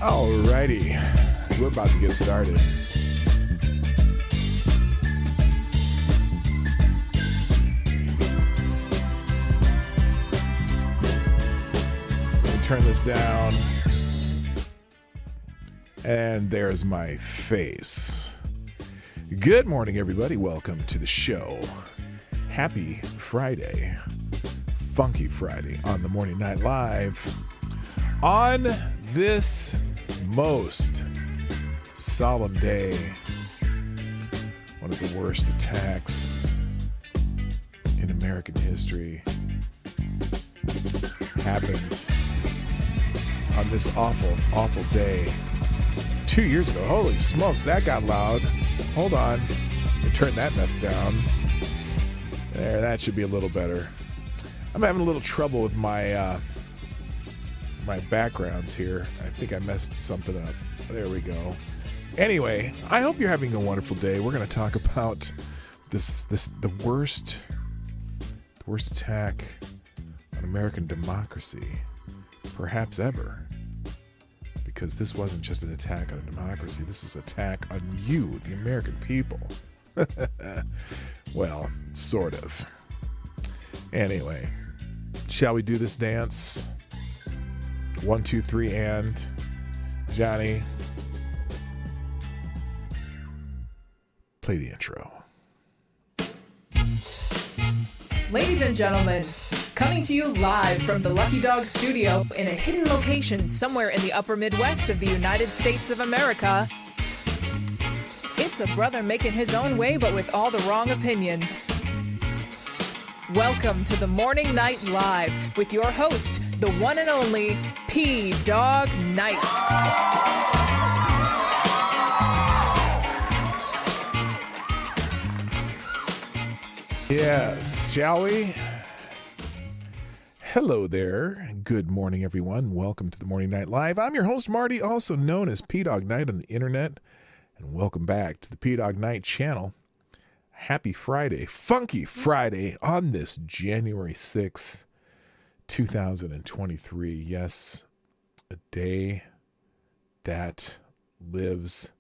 Alrighty, we're about to get started. Turn this down, and there's my face. Good morning, everybody. Welcome to the show. Happy Friday, Funky Friday on the Morning Night Live. On this most solemn day, one of the worst attacks in American history happened on this awful day 2 years ago. Holy smokes, that got loud. Hold on. Let me turn that mess down. There, that should be a little better. I'm having a little trouble with my my backgrounds here. I think I messed something up. There we go. Anyway, I hope you're having a wonderful day. We're going to talk about the worst attack on American democracy perhaps ever, because this wasn't just an attack on a democracy. This is an attack on you, the American people. Well, sort of. Anyway, shall we do this dance? 1, 2, 3, and Johnny, play the intro. Ladies and gentlemen, coming to you live from the Lucky Dog studio in a hidden location somewhere in the upper Midwest of the United States of America, it's a brother making his own way but with all the wrong opinions. Welcome to the Morning Night Live with your host, the one and only P-Dog Knight. Yes, shall we? Hello there. Good morning, everyone. Welcome to the Morning Night Live. I'm your host, Marty, also known as P-Dog Knight on the internet. And welcome back to the P-Dog Knight channel. Happy Friday, Funky Friday on this January 6th, 2023. Yes, a day that lives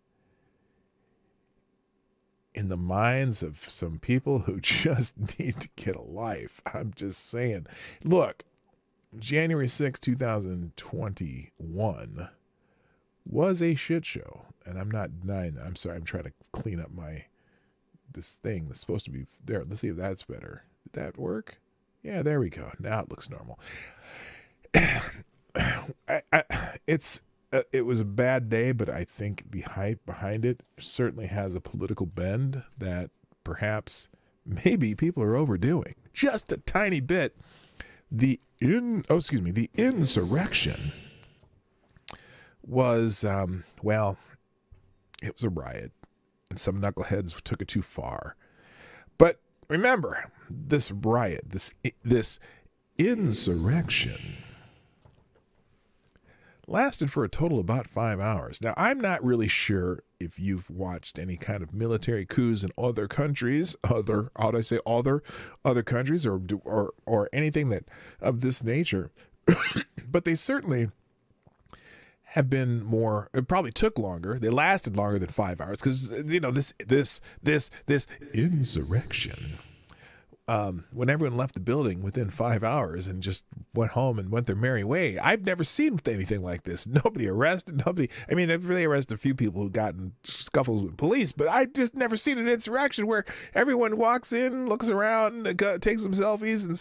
in the minds of some people who just need to get a life. I'm just saying. Look, January 6, 2021 was a shit show. And I'm not denying that. I'm sorry. I'm trying to clean up this thing that's supposed to be there. Let's see if that's better. Did that work? Yeah, there we go. Now it looks normal. It was a bad day, but I think the hype behind it certainly has a political bend that perhaps maybe people are overdoing just a tiny bit. The insurrection was, it was a riot, and some knuckleheads took it too far. But remember, this riot, this insurrection lasted for a total of about 5 hours. Now, I'm not really sure if you've watched any kind of military coups in other countries, other countries, or anything that of this nature, but they certainly have been more. It probably took longer. They lasted longer than 5 hours because this insurrection. When everyone left the building within 5 hours and just went home and went their merry way, I've never seen anything like this. Nobody arrested, I've really arrested a few people who got in scuffles with police, but I just never seen an insurrection where everyone walks in, looks around, takes some selfies, and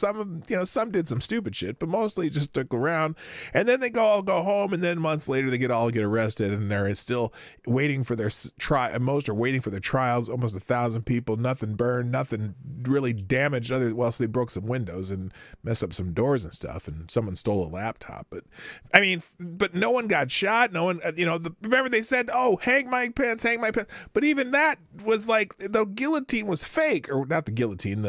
some did some stupid shit, but mostly just took around, and then they all go home, and then months later they get arrested, and they're still waiting for their trial. Most are waiting for their trials. Almost 1,000 people, nothing burned, nothing really damaged. So they broke some windows and messed up some doors and stuff, and someone stole a laptop. But no one got shot. No one, remember they said, "Oh, hang Mike Pence." But even that was like the guillotine was fake, or not the guillotine,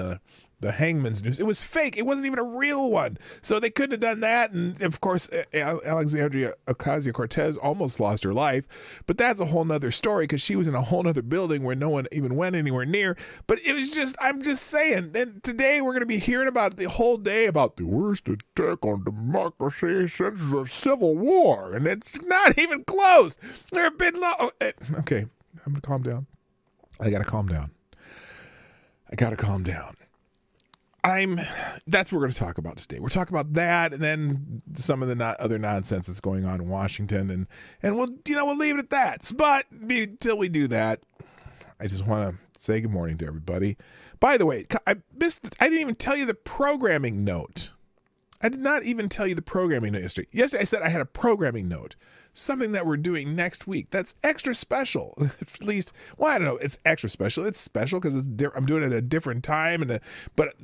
hangman's noose. It was fake. It wasn't even a real one. So they couldn't have done that. And of course, Alexandria Ocasio-Cortez almost lost her life. But that's a whole nother story because she was in a whole nother building where no one even went anywhere near. But it was just, I'm just saying. And today we're going to be hearing about the whole day about the worst attack on democracy since the Civil War. And it's not even close. There have been okay, I'm going to calm down. I got to calm down. That's what we're going to talk about today. We're talking about that and then some of the other nonsense that's going on in Washington and we'll leave it at that. But until we do that, I just want to say good morning to everybody. By the way, I didn't even tell you the programming note. I did not even tell you the programming note yesterday. Yesterday I said I had a programming note. Something that we're doing next week. That's extra special. At least, well, I don't know. It's extra special. It's special because I'm doing it at a different time, but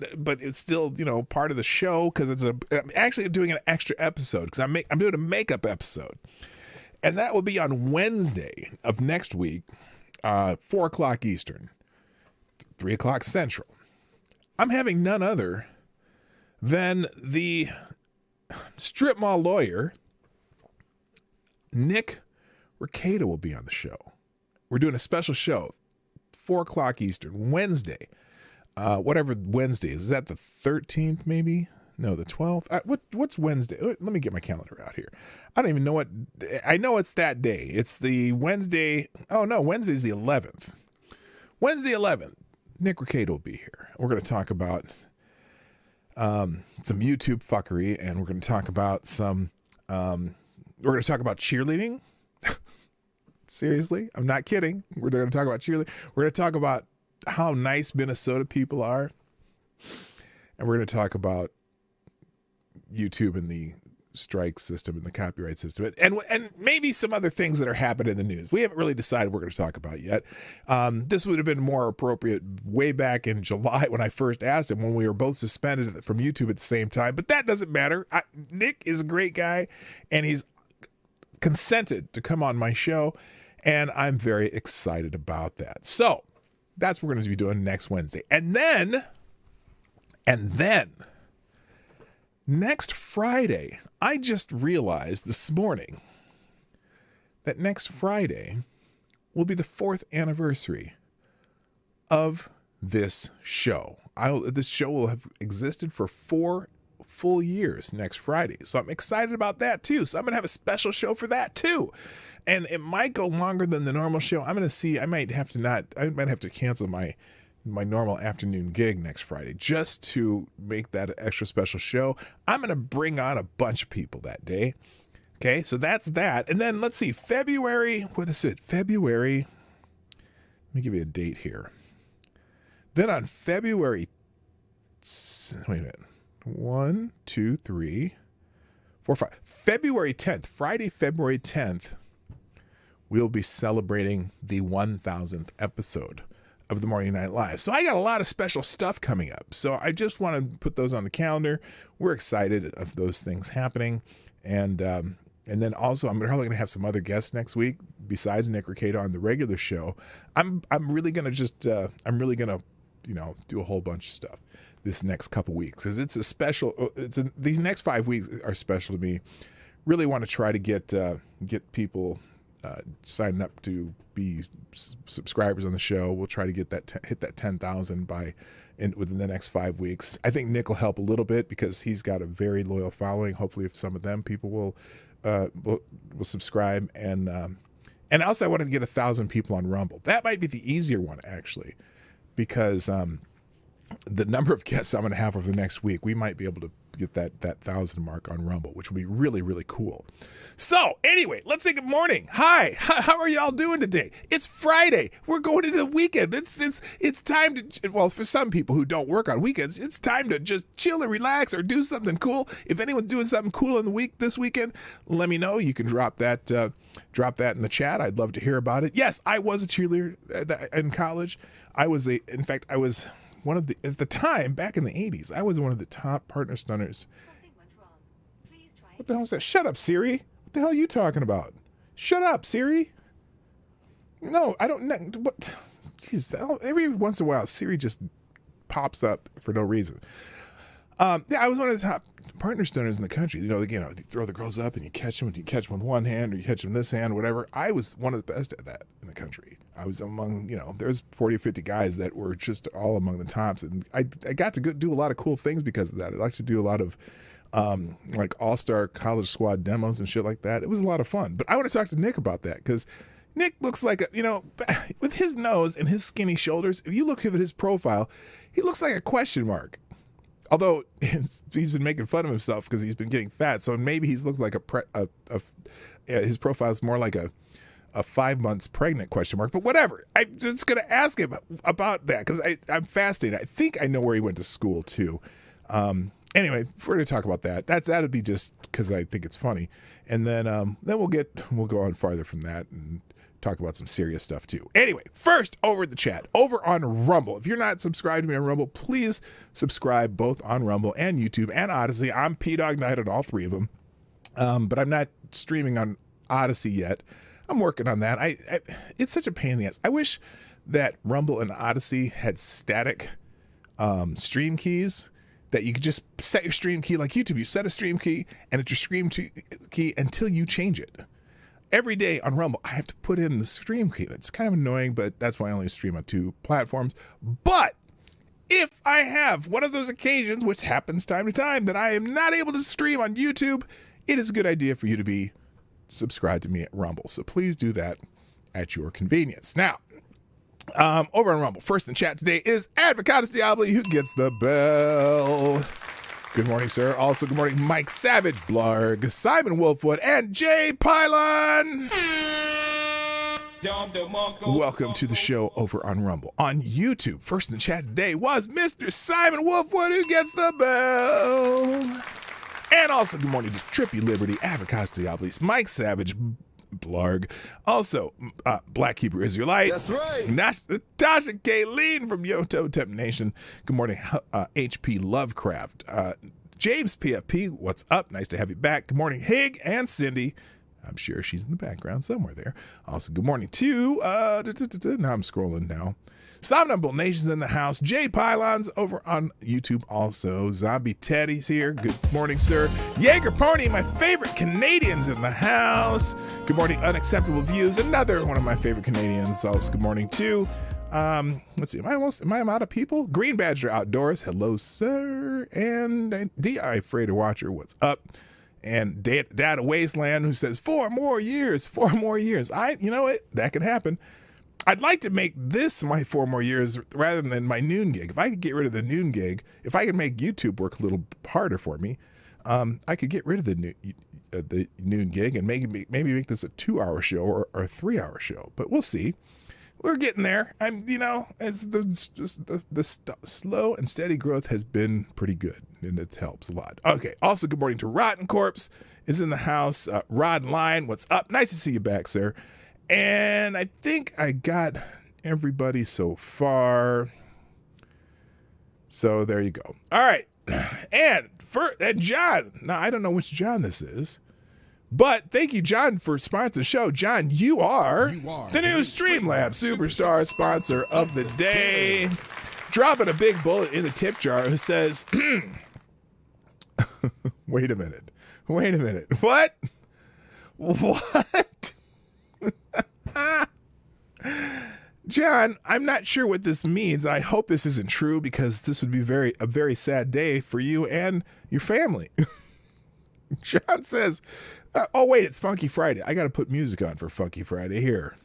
it's still part of the show because I'm actually doing an extra episode because I'm doing a makeup episode, and that will be on Wednesday of next week, 4:00 Eastern, 3:00 Central. I'm having none other than the strip mall lawyer. Nick Recato will be on the show. We're doing a special show, 4:00 Eastern, Wednesday. Whatever Wednesday is. Is that the 13th maybe? No, the 12th. What's Wednesday? Let me get my calendar out here. I don't even know what. I know it's that day. It's the Wednesday. Oh, no, Wednesday's the 11th. Wednesday 11th, Nick Recato will be here. We're going to talk about some YouTube fuckery, and we're going to talk about some... we're going to talk about cheerleading. Seriously, I'm not kidding. We're going to talk about cheerleading. We're going to talk about how nice Minnesota people are. And we're going to talk about YouTube and the strike system and the copyright system. And maybe some other things that are happening in the news. We haven't really decided what we're going to talk about yet. This would have been more appropriate way back in July when I first asked him, when we were both suspended from YouTube at the same time. But that doesn't matter. Nick is a great guy, and he's consented to come on my show, and I'm very excited about that. So that's what we're going to be doing next Wednesday. And then next Friday, I just realized this morning that next Friday will be the 4th anniversary of this show. This show will have existed for 4 full years next Friday. So I'm excited about that too. So I'm going to have a special show for that too. And it might go longer than the normal show. I'm going to see, I might have to cancel my normal afternoon gig next Friday just to make that an extra special show. I'm going to bring on a bunch of people that day. Okay. So that's that. And then let's see, February, what is it? February. Let me give you a date here. Then on February, wait a minute. 1, 2, 3, 4, 5. February 10th, Friday, February 10th, we'll be celebrating the 1000th episode of the Morning Night Live. So I got a lot of special stuff coming up. So I just want to put those on the calendar. We're excited of those things happening. And then also I'm probably going to have some other guests next week besides Nick Recato on the regular show. I'm really going to do a whole bunch of stuff this next couple weeks, because it's a special. These next 5 weeks are special to me. Really want to try to get people signing up to be subscribers on the show. We'll try to get hit that 10,000 within the next 5 weeks. I think Nick will help a little bit because he's got a very loyal following. Hopefully, if some of them people will subscribe, and also I wanted to get 1,000 people on Rumble. That might be the easier one actually, because the number of guests I'm going to have over the next week, we might be able to get that 1,000 mark on Rumble, which would be really, really cool. So anyway, let's say good morning. Hi, how are y'all doing today? It's Friday. We're going into the weekend. It's time to, well, for some people who don't work on weekends, it's time to just chill and relax or do something cool. If anyone's doing something cool in the week this weekend, let me know. You can drop that in the chat. I'd love to hear about it. Yes, I was a cheerleader in college. I was one of the, at the time, back in the 80s, I was one of the top partner stunners. Something went wrong. Please try What the hell is that? Shut up, Siri. What the hell are you talking about? Shut up, Siri. No, I don't know. What? Jeez, every once in a while, Siri just pops up for no reason. Yeah, I was one of the top partner stoners in the country. You throw the girls up and you catch them with one hand or you catch them this hand, whatever. I was one of the best at that in the country. I was among, there's 40 or 50 guys that were just all among the tops. And I got to do a lot of cool things because of that. I like to do a lot of like all-star college squad demos and shit like that. It was a lot of fun. But I want to talk to Nick about that because Nick looks like with his nose and his skinny shoulders, if you look at his profile, he looks like a question mark. Although he's been making fun of himself because he's been getting fat, so maybe he's looked like his profile is more like a 5 months pregnant question mark. But whatever, I'm just gonna ask him about that because I'm fascinated. I think I know where he went to school too. Anyway, if we're gonna talk about that'd be just because I think it's funny, and then we'll go on farther from that and talk about some serious stuff too. Anyway, first over the chat, over on Rumble. If you're not subscribed to me on Rumble, please subscribe both on Rumble and YouTube and Odyssey. I'm P-Dog Knight on all three of them, but I'm not streaming on Odyssey yet. I'm working on that. It's such a pain in the ass. I wish that Rumble and Odyssey had static stream keys that you could just set your stream key like YouTube. You set a stream key and it's your stream key until you change it. Every day on Rumble, I have to put in the stream key. It's kind of annoying, but that's why I only stream on 2 platforms. But if I have one of those occasions, which happens time to time, that I am not able to stream on YouTube, it is a good idea for you to be subscribed to me at Rumble. So please do that at your convenience. Now, over on Rumble, first in chat today is Advocatus Diabli, who gets the bell. Good morning, sir. Also, good morning, Mike Savage, Blarg, Simon Wolfwood, and Jay Pylon. Welcome to the show over on Rumble. On YouTube, first in the chat today was Mr. Simon Wolfwood, who gets the bell. And also, good morning to Trippy Liberty, Advocatus Diablis, Mike Savage, Blarg. Also, Black Hebrew Israelite. That's right. Natasha Kayleen from Yoto Temp Nation. Good morning, HP Lovecraft. James PFP, what's up? Nice to have you back. Good morning, Hig and Cindy. I'm sure she's in the background somewhere there. Also, good morning to, now I'm scrolling now. Somnambule Nation's in the house. Jay Pylon's over on YouTube also. Zombie Teddy's here. Good morning, sir. Jaeger Pony, my favorite Canadians in the house. Good morning, Unacceptable Views. Another one of my favorite Canadians. Also, good morning to, let's see, am I out of people? Green Badger Outdoors. Hello, sir. And D.I. Freighter Watcher, what's up? And Dad Wasteland, who says 4 more years, 4 more years. You know what? That could happen. I'd like to make this my 4 more years rather than my noon gig. If I could get rid of the noon gig, if I could make YouTube work a little harder for me, I could get rid of the noon gig and maybe make this a 2-hour show or a 3-hour show. But we'll see. We're getting there. As the slow and steady growth has been pretty good, and it helps a lot. Okay. Also, good morning to Rotten Corpse is in the house. Rod Line, what's up? Nice to see you back, sir. And I think I got everybody so far. So there you go. All right. And John. Now, I don't know which John this is. But thank you, John, for sponsoring the show. John, you are the new Streamlabs Superstar sponsor of the day. Dropping a big bullet in the tip jar who says, wait a minute. What? John, I'm not sure what this means. I hope this isn't true because this would be a very sad day for you and your family. John says, oh wait, it's Funky Friday. I got to put music on for Funky Friday here.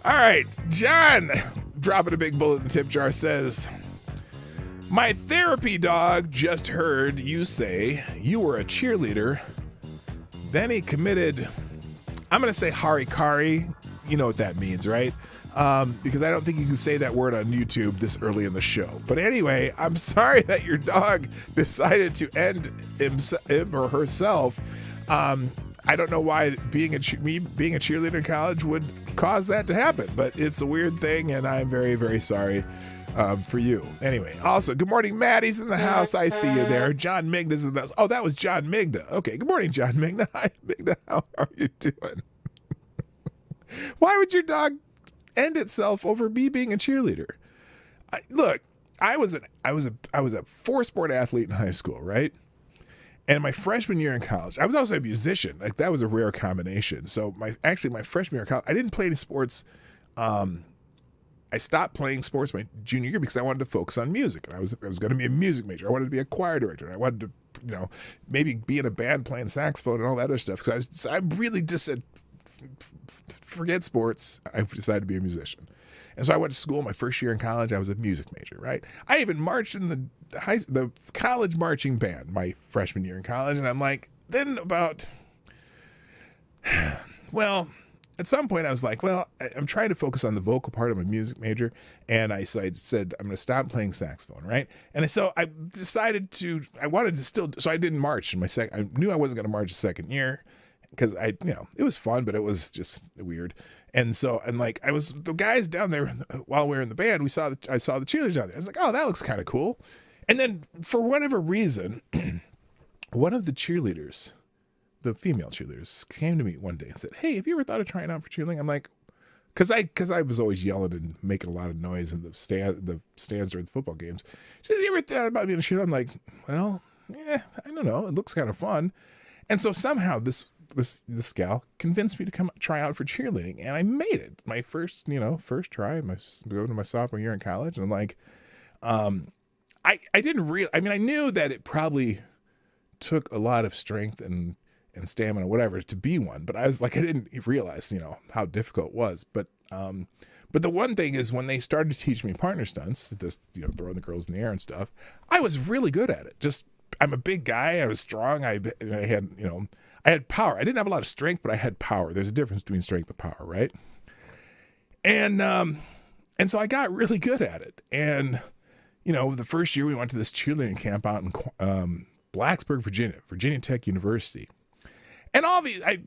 All right, John, dropping a big bullet in the tip jar says, my therapy dog just heard you say you were a cheerleader. Then he committed, I'm going to say harikari. You know what that means, right? Because I don't think you can say that word on YouTube this early in the show. But anyway, I'm sorry that your dog decided to end him or herself. I don't know why being a cheerleader in college would cause that to happen, but it's a weird thing, and I'm very, very sorry for you. Anyway, also, good morning, Maddie's in the house. I see you there. John Migna's in the house. Oh, that was John Migna. Okay, good morning, John Migna. Hi, Migna. How are you doing? Why would your dog end itself over me being a cheerleader? Look, I was a four-sport athlete in high school, right? And my freshman year in college, I was also a musician. Like that was a rare combination. So my freshman year in college, I didn't play any sports. I stopped playing sports my junior year because I wanted to focus on music. And I was going to be a music major. I wanted to be a choir director. And I wanted to, maybe be in a band playing saxophone and all that other stuff. So I really just said, forget sports. I decided to be a musician. And so I went to school my first year in college. I was a music major, right? I even marched in the college marching band my freshman year in college. And I'm like, then about, well, at some point I was like, well, I'm trying to focus on the vocal part of my music major. And so I said, I'm going to stop playing saxophone, right? And so I decided I wanted to still, so I didn't march in I knew I wasn't going to march the second year because it was fun, but it was just weird. And so, I was, the guys down there while we were in the band, I saw the cheerleaders down there. I was like, oh, that looks kind of cool. And then for whatever reason, one of the cheerleaders, the female cheerleaders, came to me one day and said, hey, have you ever thought of trying out for cheerleading? I'm like, because I was always yelling and making a lot of noise in the stands during the football games. She said, you ever thought about being a cheerleader? I'm like, well, yeah, I don't know. It looks kind of fun. And so somehow this gal convinced me to come try out for cheerleading, and I made it. My first try, going to my sophomore year in college, and I'm like, I didn't really. I mean, I knew that it probably took a lot of strength and stamina, whatever, to be one. But I was like, I didn't realize, how difficult it was. But the one thing is when they started to teach me partner stunts, this, throwing the girls in the air and stuff, I was really good at it. Just, I'm a big guy. I was strong. I had, I had power. I didn't have a lot of strength, but I had power. There's a difference between strength and power, right? And so I got really good at it. And, the first year we went to this cheerleading camp out in Blacksburg, Virginia Tech University. And all these, I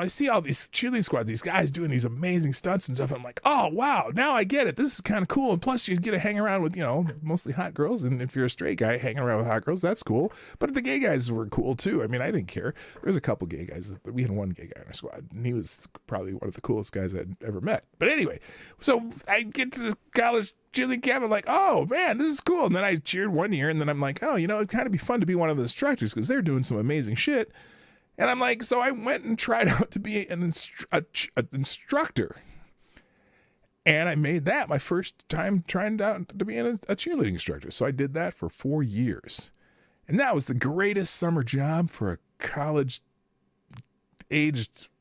see all these cheerleading squads, these guys doing these amazing stunts and stuff. I'm like, oh, wow, now I get it. This is kind of cool. And plus you get to hang around with, mostly hot girls. And if you're a straight guy hanging around with hot girls, that's cool. But the gay guys were cool too. I mean, I didn't care. There was a couple gay guys. We had one gay guy in our squad, and he was probably one of the coolest guys I'd ever met. But anyway, so I get to the college cheerleading camp. I'm like, oh man, this is cool. And then I cheered one year, and then I'm like, oh, it'd kind of be fun to be one of the instructors because they're doing some amazing shit. And I'm like, so I went and tried out to be an instructor. And I made that my first time trying out to be a cheerleading instructor. So I did that for 4 years. And that was the greatest summer job for a college-aged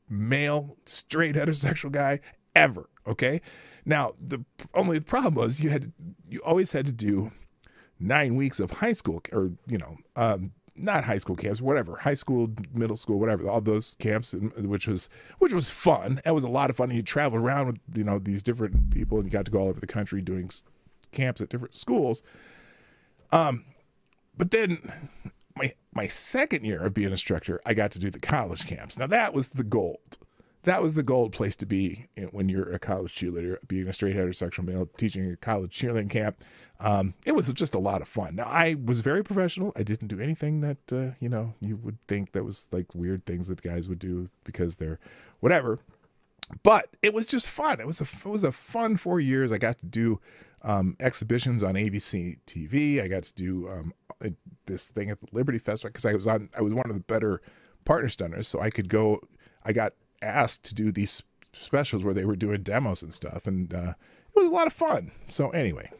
male, straight heterosexual guy ever, okay? Now, the only problem was you always had to do 9 weeks of high school, or, not high school camps, whatever, high school, middle school, whatever, all those camps, which was fun. That was a lot of fun. You travel around with, these different people, and you got to go all over the country doing camps at different schools. But then my second year of being an instructor, I got to do the college camps. Now that was the gold. That was the gold place to be when you're a college cheerleader, being a straight heterosexual male, teaching a college cheerleading camp. It was just a lot of fun. Now, I was very professional. I didn't do anything that, you would think that was like weird things that guys would do because they're whatever. But it was just fun. It was a fun 4 years. I got to do exhibitions on ABC TV. I got to do this thing at the Liberty Festival because I was one of the better partner stunters. So I got asked to do these specials where they were doing demos and stuff, and it was a lot of fun. So anyway,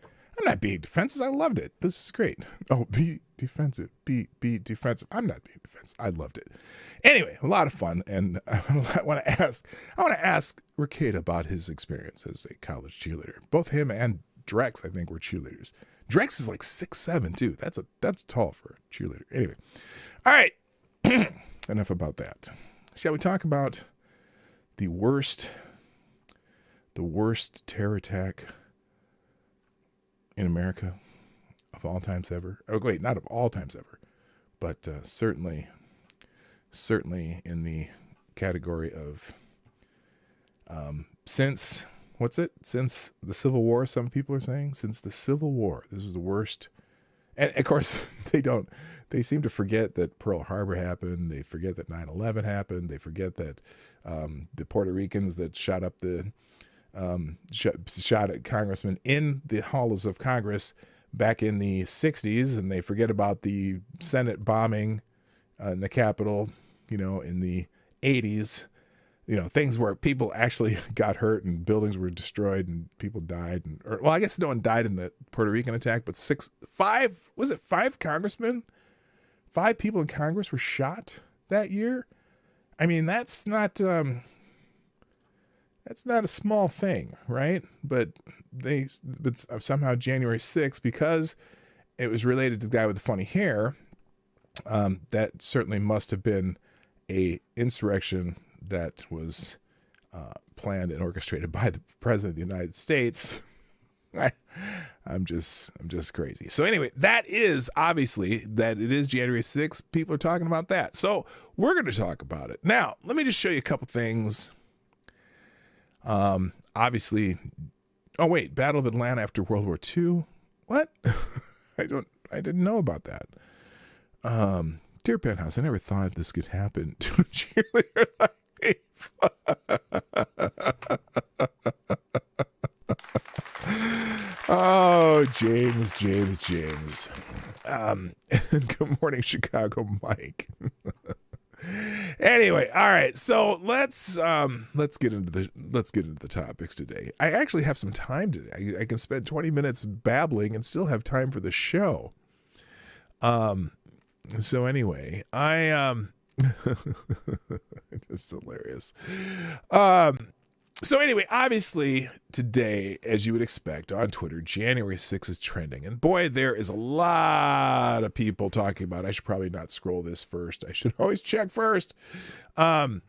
I'm not being defensive. I loved it. This is great. Oh, be defensive. Be defensive. I'm not being defensive. I loved it. Anyway, a lot of fun, and I want to ask Ricada about his experience as a college cheerleader. Both him and Drex, I think, were cheerleaders. Drex is like 6'7" too. That's tall for a cheerleader. Anyway, all right. Enough about that. Shall we talk about the worst terror attack in America of all times ever? Oh, wait, not of all times ever, but certainly in the category of since the Civil War. Some people are saying since the Civil War, this was the worst. And of course, they seem to forget that Pearl Harbor happened. They forget that 9/11 happened. They forget that the Puerto Ricans that shot up the shot at congressmen in the halls of Congress back in the 60s, and they forget about the Senate bombing in the Capitol, in the 80s. Things where people actually got hurt and buildings were destroyed and people died. I guess no one died in the Puerto Rican attack, but five congressmen? 5 people in Congress were shot that year. I mean, that's not a small thing, right? But somehow January 6th, because it was related to the guy with the funny hair, that certainly must have been a insurrection that was planned and orchestrated by the president of the United States. I'm just crazy. So anyway, that is obviously that it is January 6th. People are talking about that. So we're going to talk about it. Now, let me just show you a couple things. Obviously, Battle of Atlanta after World War II. What? I didn't know about that. Dear Penthouse, I never thought this could happen to a cheerleader like me. Oh, James. Good morning, Chicago, Mike. Anyway, all right. So let's get into the topics today. I actually have some time today. I can spend 20 minutes babbling and still have time for the show. So anyway, it's hilarious. So anyway, obviously today, as you would expect on Twitter, January 6th is trending. And boy, there is a lot of people talking about it. I should probably not scroll this first. I should always check first. And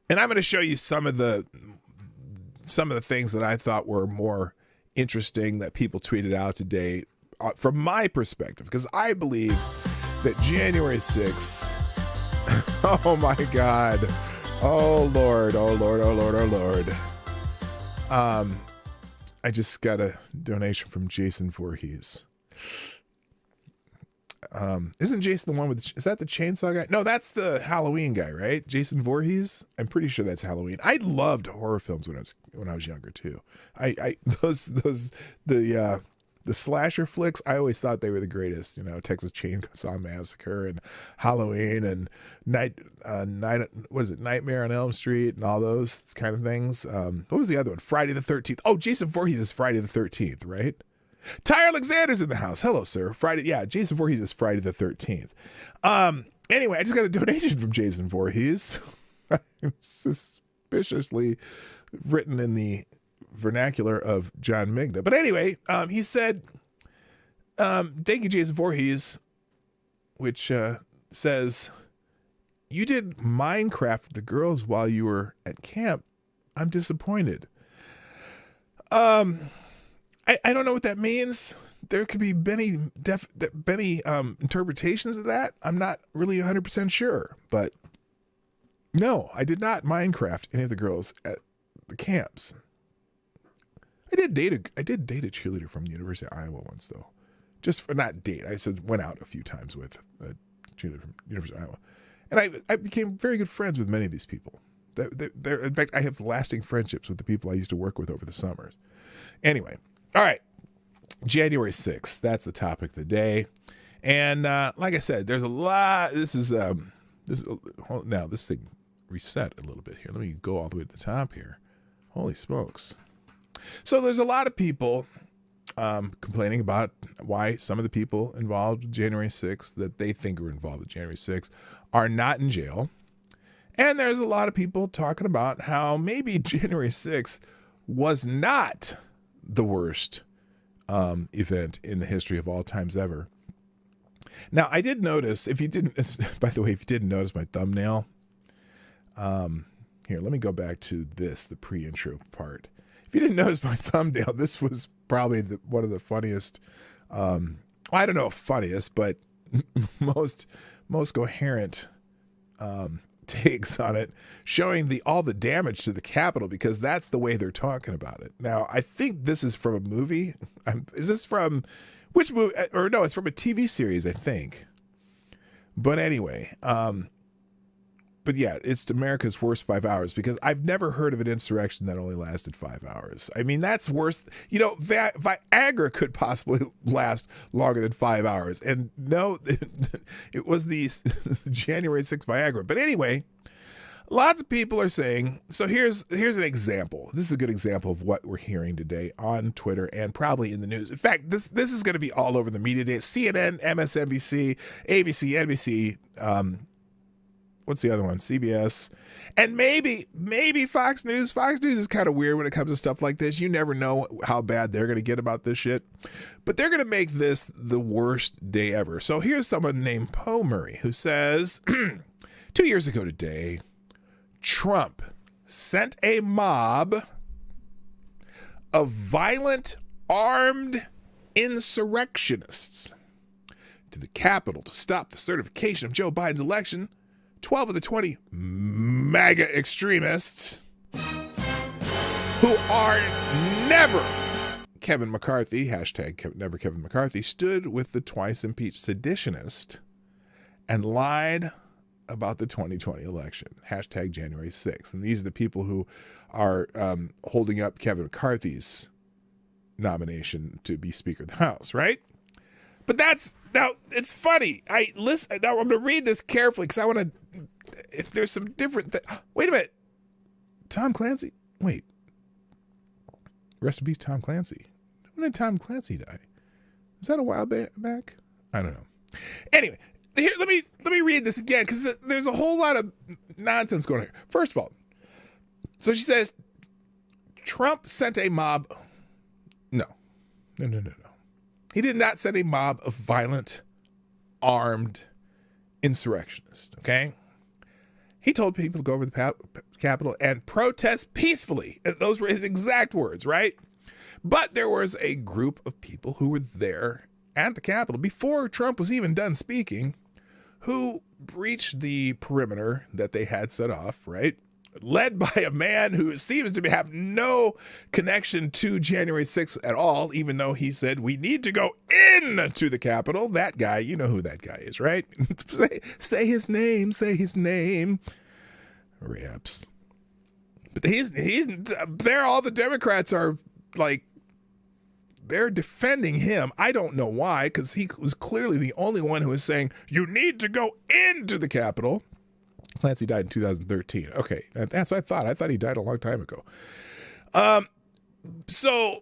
I'm going to show you some of the things that I thought were more interesting that people tweeted out today from my perspective, because I believe that January 6th, oh my God, oh Lord. I just got a donation from Jason Voorhees. Isn't Jason the one is that the chainsaw guy? No, that's the Halloween guy, right? Jason Voorhees. I'm pretty sure that's Halloween. I loved horror films when I was younger too. The slasher flicks, I always thought they were the greatest. Texas Chainsaw Massacre and Halloween and Nightmare on Elm Street and all those kind of things. What was the other one? Friday the 13th. Oh, Jason Voorhees is Friday the 13th, right? Ty Alexander's in the house. Hello, sir. Jason Voorhees is Friday the 13th. Anyway, I just got a donation from Jason Voorhees. Suspiciously written in the vernacular of John Migda. But anyway, he said, thank you, Jason Voorhees, which says, you did Minecraft with the girls while you were at camp. I'm disappointed. I don't know what that means. There could be many interpretations of that. I'm not really 100% sure, but no, I did not Minecraft any of the girls at the camps. I did date a cheerleader from the University of Iowa once, though. Not date. I said went out a few times with a cheerleader from University of Iowa, and I became very good friends with many of these people. In fact, I have lasting friendships with the people I used to work with over the summers. Anyway, all right, January 6th. That's the topic of the day, and like I said, there's a lot. This thing reset a little bit here. Let me go all the way to the top here. Holy smokes. So there's a lot of people complaining about why some of the people involved with January 6th that they think are involved with January 6th are not in jail. And there's a lot of people talking about how maybe January 6th was not the worst event in the history of all times ever. Now, I did notice, by the way, if you didn't notice my thumbnail, here, let me go back to the pre-intro part. If you didn't notice my thumbnail, this was probably one of the funniest, I don't know if funniest, but most coherent takes on it, showing all the damage to the Capitol, because that's the way they're talking about it. Now, I think this is from a movie. Is this from which movie? Or no, it's from a TV series, I think. But anyway, But yeah, it's America's worst 5 hours because I've never heard of an insurrection that only lasted 5 hours. I mean, that's worse. You know, Viagra could possibly last longer than 5 hours. And no, it was the January 6th Viagra. But anyway, lots of people are saying, so here's an example. This is a good example of what we're hearing today on Twitter and probably in the news. In fact, this is going to be all over the media today. CNN, MSNBC, ABC, NBC, what's the other one? CBS. And maybe Fox News. Fox News is kind of weird when it comes to stuff like this. You never know how bad they're going to get about this shit. But they're going to make this the worst day ever. So here's someone named Poe Murray who says, 2 years ago today, Trump sent a mob of violent armed insurrectionists to the Capitol to stop the certification of Joe Biden's election. 12 of the 20 MAGA extremists who are never Kevin McCarthy, hashtag never Kevin McCarthy, stood with the twice impeached seditionist and lied about the 2020 election, hashtag January 6th. And these are the people who are holding up Kevin McCarthy's nomination to be Speaker of the House, right? But now it's funny. Now I'm going to read this carefully because I want to, if there's some different, wait a minute. Tom Clancy, wait. Rest in peace, Tom Clancy. When did Tom Clancy die? Was that a while back? I don't know. Anyway, here, let me read this again because there's a whole lot of nonsense going on here. First of all, so she says, Trump sent a mob. No. He did not send a mob of violent, armed insurrectionists, okay? He told people to go over the Capitol and protest peacefully. Those were his exact words, right? But there was a group of people who were there at the Capitol before Trump was even done speaking who breached the perimeter that they had set off, right? Led by a man who seems to have no connection to January 6th at all, even though he said, we need to go into the Capitol. That guy, you know who that guy is, right? say his name. Raps. But he's there. All the Democrats are like, they're defending him. I don't know why, because he was clearly the only one who was saying, you need to go into the Capitol. Clancy died in 2013. Okay, that's what I thought. I thought he died a long time ago. So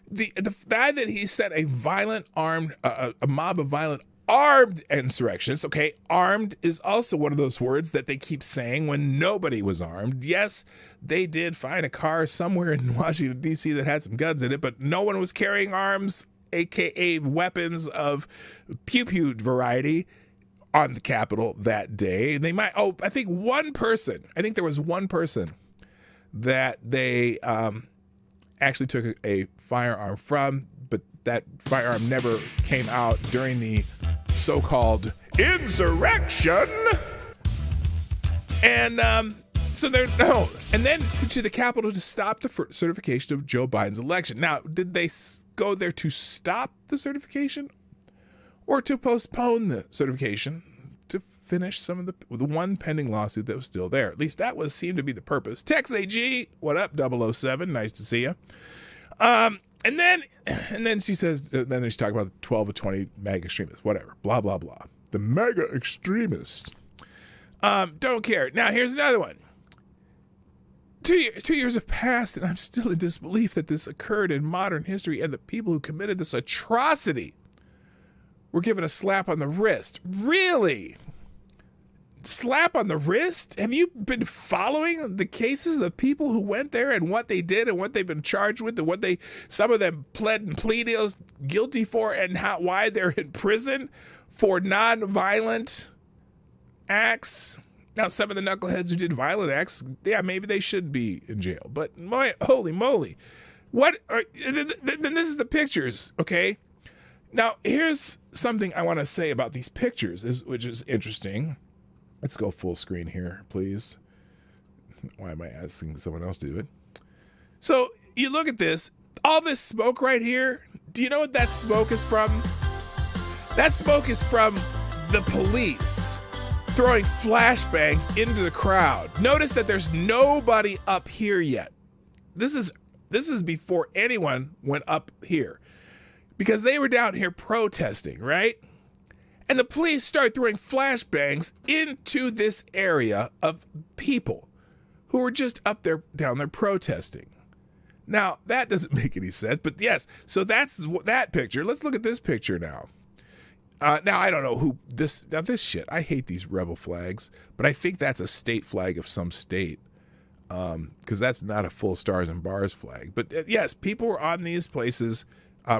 the guy that he said a violent armed, a mob of violent armed insurrectionists. Okay, armed is also one of those words that they keep saying when nobody was armed. Yes, they did find a car somewhere in Washington, D.C. that had some guns in it, but no one was carrying arms, aka weapons of pew-pew variety, on the Capitol that day. They might, I think there was one person that they actually took a firearm from, but that firearm never came out during the so-called insurrection. And so they're, no. And then to the Capitol to stop the certification of Joe Biden's election. Now, did they go there to stop the certification or to postpone the certification to finish some of the one pending lawsuit that was still there? At least that seemed to be the purpose. Tex AG, what up, 007? Nice to see you. And then she says, then she's talking about the 12 or 20 MAGA extremists, whatever, blah, blah, blah. The MAGA extremists. Don't care. Now, here's another one. 2 years have passed, and I'm still in disbelief that this occurred in modern history, and the people who committed this atrocity were given a slap on the wrist. Really? Slap on the wrist? Have you been following the cases of the people who went there and what they did and what they've been charged with and what some of them pled and plea deals guilty for and why they're in prison for non-violent acts? Now, some of the knuckleheads who did violent acts, yeah, maybe they should be in jail. But holy moly. Then this is the pictures, okay? Now, here's something I want to say about these pictures, which is interesting. Let's go full screen here, please. Why am I asking someone else to do it? So you look at this, all this smoke right here. Do you know what that smoke is from? That smoke is from the police. throwing flashbangs into the crowd. Notice that there's nobody up here yet. This is before anyone went up here, because they were down here protesting, right? And the police start throwing flashbangs into this area of people who were just up there, down there protesting. Now, that doesn't make any sense, but yes, so that's that picture. Let's look at this picture now. Now, I don't know who this shit. I hate these rebel flags, but I think that's a state flag of some state, because that's not a full stars and bars flag. But yes, people were on these places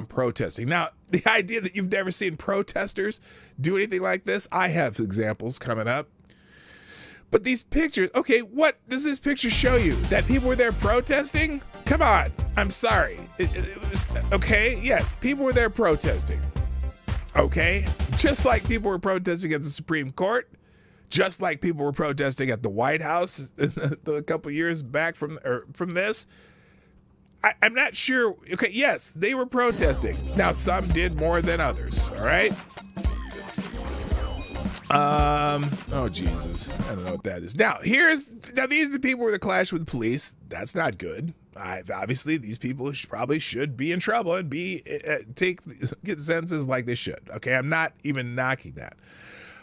protesting. Now, the idea that you've never seen protesters do anything like this, I have examples coming up. But these pictures, okay, what does this picture show you? That people were there protesting? Come on, I'm sorry. It was, okay, yes, people were there protesting. Okay, just like people were protesting at the Supreme Court, just like people were protesting at the White House a couple years back from this. I'm not sure. Okay, yes, they were protesting. Now, some did more than others, all right? Oh, Jesus. I don't know what that is. Now, these are the people who clash with the police. That's not good. Obviously, these people probably should be in trouble and get sentences like they should. Okay, I'm not even knocking that.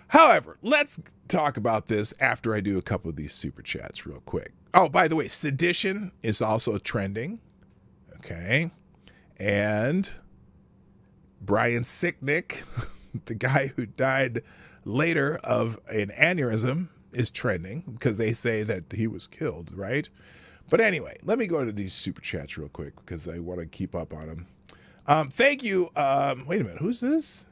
However, let's talk about this after I do a couple of these super chats real quick. Oh, by the way, sedition is also trending. Okay, and Brian Sicknick, the guy who died later of an aneurysm, is trending because they say that he was killed, right? But anyway, let me go to these super chats real quick because I want to keep up on them. Thank you. Wait a minute, who's this?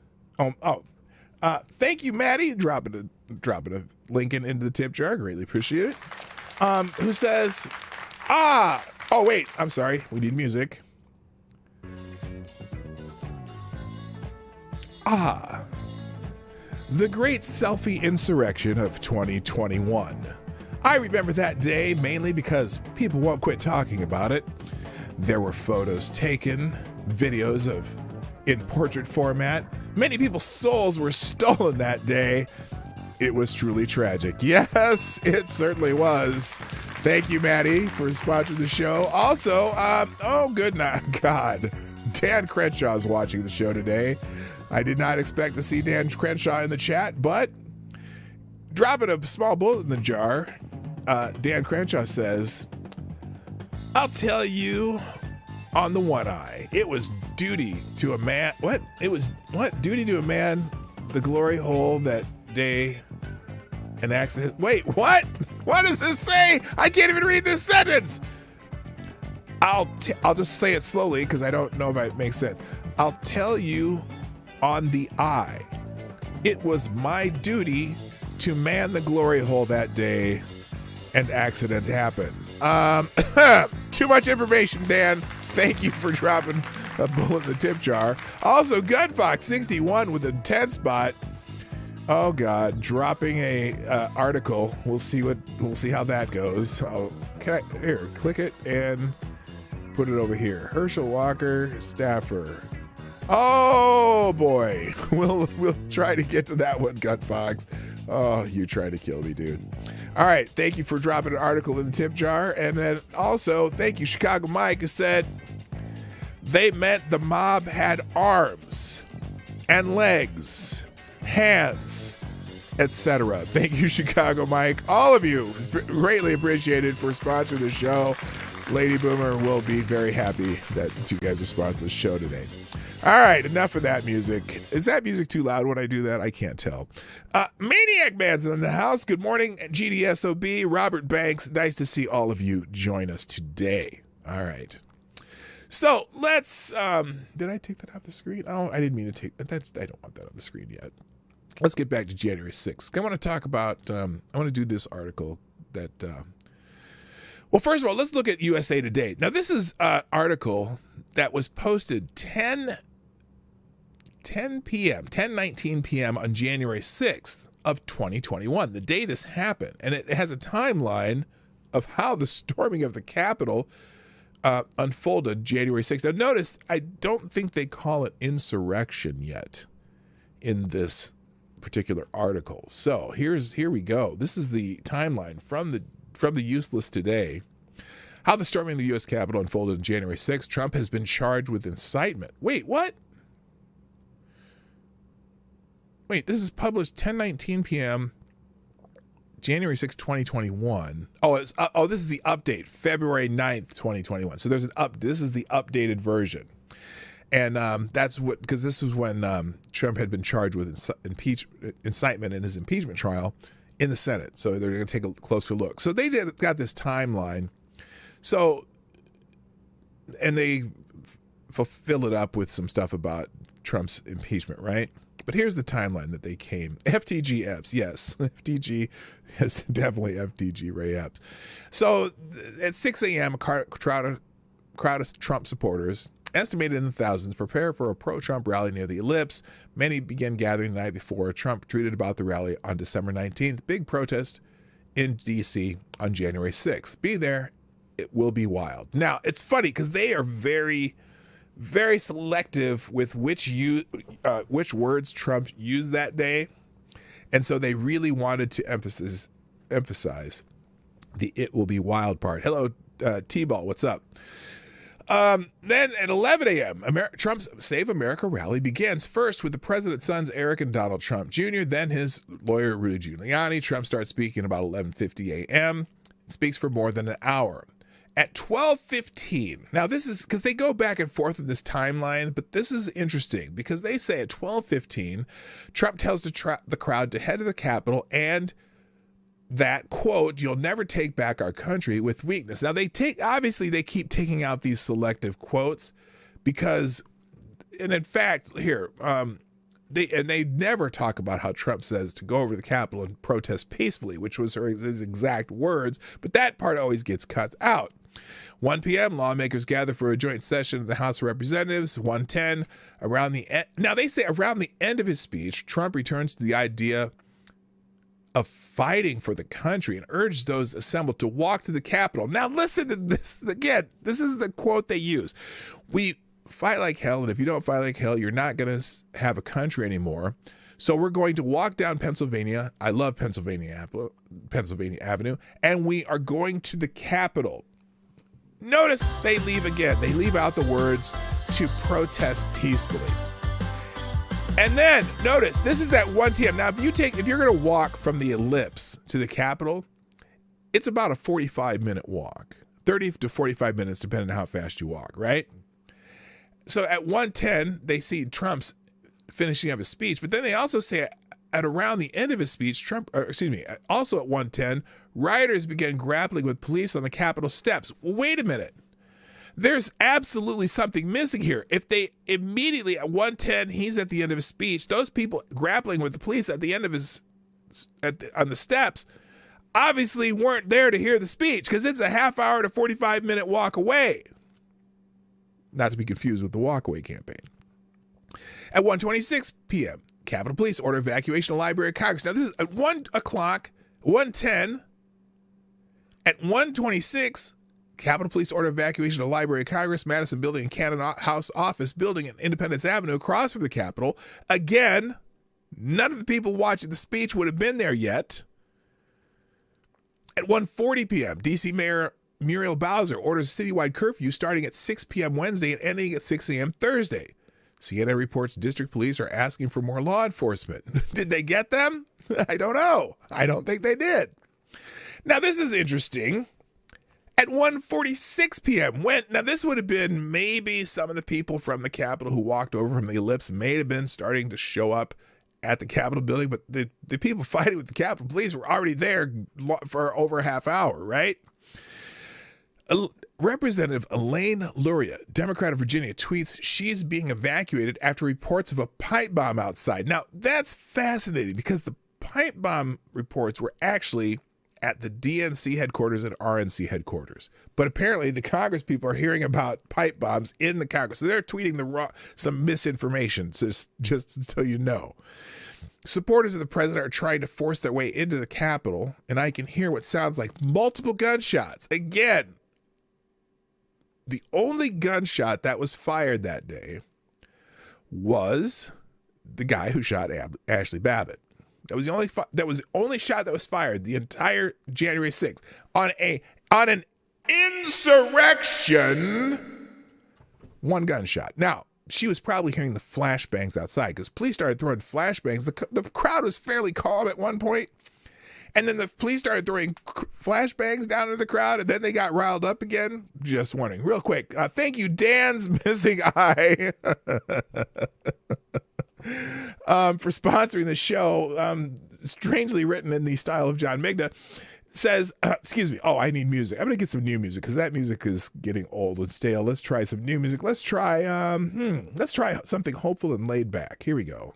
Thank you, Maddie, dropping a link into the tip jar. Greatly appreciate it. Who says, oh, wait, I'm sorry. We need music. The great selfie insurrection of 2021. I remember that day mainly because people won't quit talking about it. There were photos taken, videos in portrait format. Many people's souls were stolen that day. It was truly tragic. Yes, it certainly was. Thank you, Maddie, for sponsoring the show. Also, oh, good night. God, Dan Crenshaw is watching the show today. I did not expect to see Dan Crenshaw in the chat, but dropping a small bullet in the jar, Dan Crenshaw says, I'll tell you on the one eye, it was duty to a man. What? It was what? Duty to a man, the glory hole that day, an accident. Wait, what? What does this say? I can't even read this sentence. I'll just say it slowly because I don't know if it makes sense. I'll tell you on the eye, it was my duty to man the glory hole that day, and accidents happened. Too much information, Dan. Thank you for dropping a bullet in the tip jar. Also, Gunfox61 with a 10 spot. Oh God, dropping a article. We'll see how that goes. Here, click it and put it over here. Herschel Walker, staffer. Oh boy, we'll try to get to that one, Gunfox. Oh, you tried to kill me, dude. All right, thank you for dropping an article in the tip jar, and then also thank you, Chicago Mike, who said they meant the mob had arms and legs, hands, etc. Thank you, Chicago Mike. All of you, greatly appreciated for sponsoring the show. Lady Boomer will be very happy that you guys are sponsoring the show today. All right, enough of that music. Is that music too loud when I do that? I can't tell. Maniac Man's in the house. Good morning, GDSOB. Robert Banks, nice to see all of you join us today. All right. So let's, did I take that off the screen? Oh, I didn't mean to take that. I don't want that on the screen yet. Let's get back to January 6th. I want to talk about, I want to do this article that, well, first of all, let's look at USA Today. Now, this is an article that was posted 10:19 p.m. on January 6th of 2021, the day this happened. And it has a timeline of how the storming of the Capitol unfolded January 6th. Now, notice, I don't think they call it insurrection yet in this particular article. So here we go. This is the timeline from the Useless Today. How the storming of the U.S. Capitol unfolded on January 6th. Trump has been charged with incitement. Wait, what? Wait, this is published 10:19 p.m. January 6, 2021. This is the update, February 9th, 2021. So this is the updated version. And that's because this was when Trump had been charged with incitement in his impeachment trial in the Senate. So they're going to take a closer look. So they got this timeline. So, and they fill it up with some stuff about Trump's impeachment, right? But here's the timeline that they came. FTG Epps, yes. FTG, yes, definitely FTG Ray Epps. So at 6 a.m., a crowd of Trump supporters, estimated in the thousands, prepare for a pro-Trump rally near the Ellipse. Many began gathering the night before. Trump tweeted about the rally on December 19th. Big protest in D.C. on January 6th. Be there. It will be wild. Now, it's funny because they are very, very selective with which words Trump used that day. And so they really wanted to emphasize the "it will be wild" part. Hello, T-Ball, what's up? Then at 11 a.m., Trump's Save America rally begins first with the president's sons, Eric and Donald Trump Jr., then his lawyer, Rudy Giuliani. Trump starts speaking about 11:50 a.m., speaks for more than an hour. At 12:15, now this is because they go back and forth in this timeline, but this is interesting because they say at 12:15, Trump tells the crowd to head to the Capitol and that, quote, "you'll never take back our country with weakness." Now they keep taking out these selective quotes because, and in fact, here, they never talk about how Trump says to go over to the Capitol and protest peacefully, which was his exact words, but that part always gets cut out. 1 p.m., lawmakers gather for a joint session of the House of Representatives. 1:10, around the end. Now they say around the end of his speech, Trump returns to the idea of fighting for the country and urges those assembled to walk to the Capitol. Now listen to this again. This is the quote they use. "We fight like hell, and if you don't fight like hell, you're not going to have a country anymore. So we're going to walk down Pennsylvania." I love Pennsylvania Avenue. "And we are going to the Capitol." Notice they leave again. They leave out the words "to protest peacefully." And then notice this is at 1 p.m. Now, if you're going to walk from the Ellipse to the Capitol, it's about a 45-minute walk, 30 to 45 minutes, depending on how fast you walk, right? So at 1:10, they see Trump's finishing up his speech, but then they also say at around the end of his speech, also at 1:10, rioters began grappling with police on the Capitol steps. Well, wait a minute. There's absolutely something missing here. If they immediately at 1:10, he's at the end of his speech, those people grappling with the police at the end of on the steps obviously weren't there to hear the speech because it's a half hour to 45-minute walk away. Not to be confused with the walkaway campaign. At 1:26 p.m., Capitol Police order evacuation of Library of Congress. Now, this is at 1 o'clock, 1:10. At 1:26, Capitol Police order evacuation of Library of Congress, Madison Building, and Cannon House Office Building and Independence Avenue across from the Capitol. Again, none of the people watching the speech would have been there yet. At 1:40 p.m., D.C. Mayor Muriel Bowser orders a citywide curfew starting at 6 p.m. Wednesday and ending at 6 a.m. Thursday. CNN reports district police are asking for more law enforcement. Did they get them? I don't know. I don't think they did. Now, this is interesting. At 1:46 p.m., now this would have been maybe some of the people from the Capitol who walked over from the Ellipse may have been starting to show up at the Capitol building, but the people fighting with the Capitol Police were already there for over a half hour, right? Representative Elaine Luria, Democrat of Virginia, tweets she's being evacuated after reports of a pipe bomb outside. Now, that's fascinating because the pipe bomb reports were actually at the DNC headquarters and RNC headquarters. But apparently the Congress people are hearing about pipe bombs in the Congress. So they're tweeting some misinformation, just so you know. Supporters of the president are trying to force their way into the Capitol, and I can hear what sounds like multiple gunshots. Again, the only gunshot that was fired that day was the guy who shot Ashley Babbitt. That was the only shot that was fired the entire January 6th on an insurrection. One gunshot. Now, she was probably hearing the flashbangs outside because police started throwing flashbangs. The crowd was fairly calm at one point, and then the police started throwing flashbangs down into the crowd, and then they got riled up again. Just warning, real quick. Thank you, Dan's Missing Eye, for sponsoring the show. Strangely written in the style of John Migna. Says, excuse me. Oh, I need music. I'm gonna get some new music because that music is getting old and stale. Let's try some new music. Let's try something hopeful and laid back. Here we go.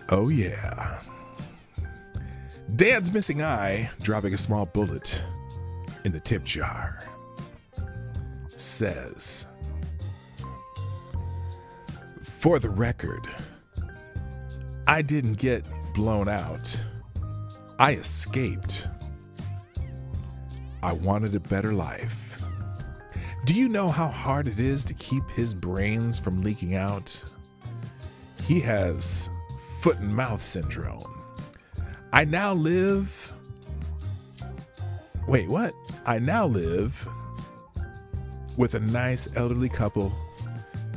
Oh yeah. Dan's Missing Eye dropping a small bullet in the tip jar. Says, for the record, I didn't get blown out. I escaped. I wanted a better life. Do you know how hard it is to keep his brains from leaking out? He has foot and mouth syndrome. I now live with a nice elderly couple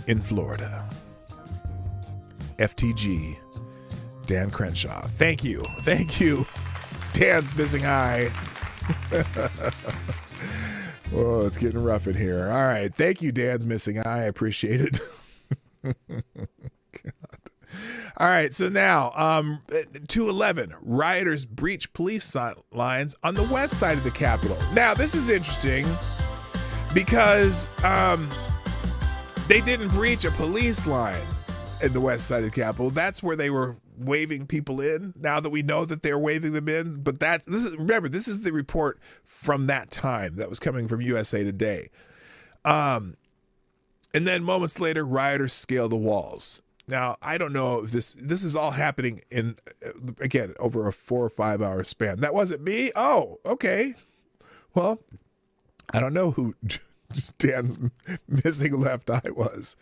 in Florida. FTG, Dan Crenshaw. Thank you, Dan's Missing Eye. Whoa, it's getting rough in here. All right, thank you, Dan's Missing Eye. I appreciate it. All right, so now, 211, rioters breach police lines on the west side of the Capitol. Now, this is interesting because they didn't breach a police line in the west side of the Capitol. That's where they were waving people in. Now that we know that they're waving them in, but this is the report from that time that was coming from USA Today. And then moments later, rioters scale the walls. Now, I don't know if this is all happening in, again, over a 4 or 5 hour span. That wasn't me? Oh, okay. Well, I don't know who Dan's missing left eye was.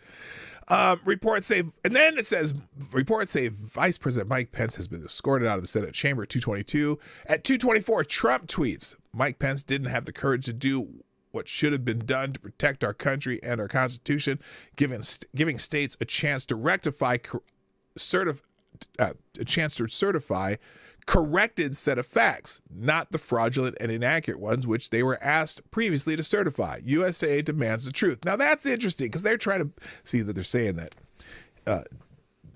Reports say, and then it says, reports say Vice President Mike Pence has been escorted out of the Senate chamber at 222. At 224, Trump tweets, Mike Pence didn't have the courage to do what should have been done to protect our country and our Constitution, giving states a chance to certify corrected set of facts, not the fraudulent and inaccurate ones which they were asked previously to certify. USA demands the truth. Now that's interesting because they're trying to see that they're saying that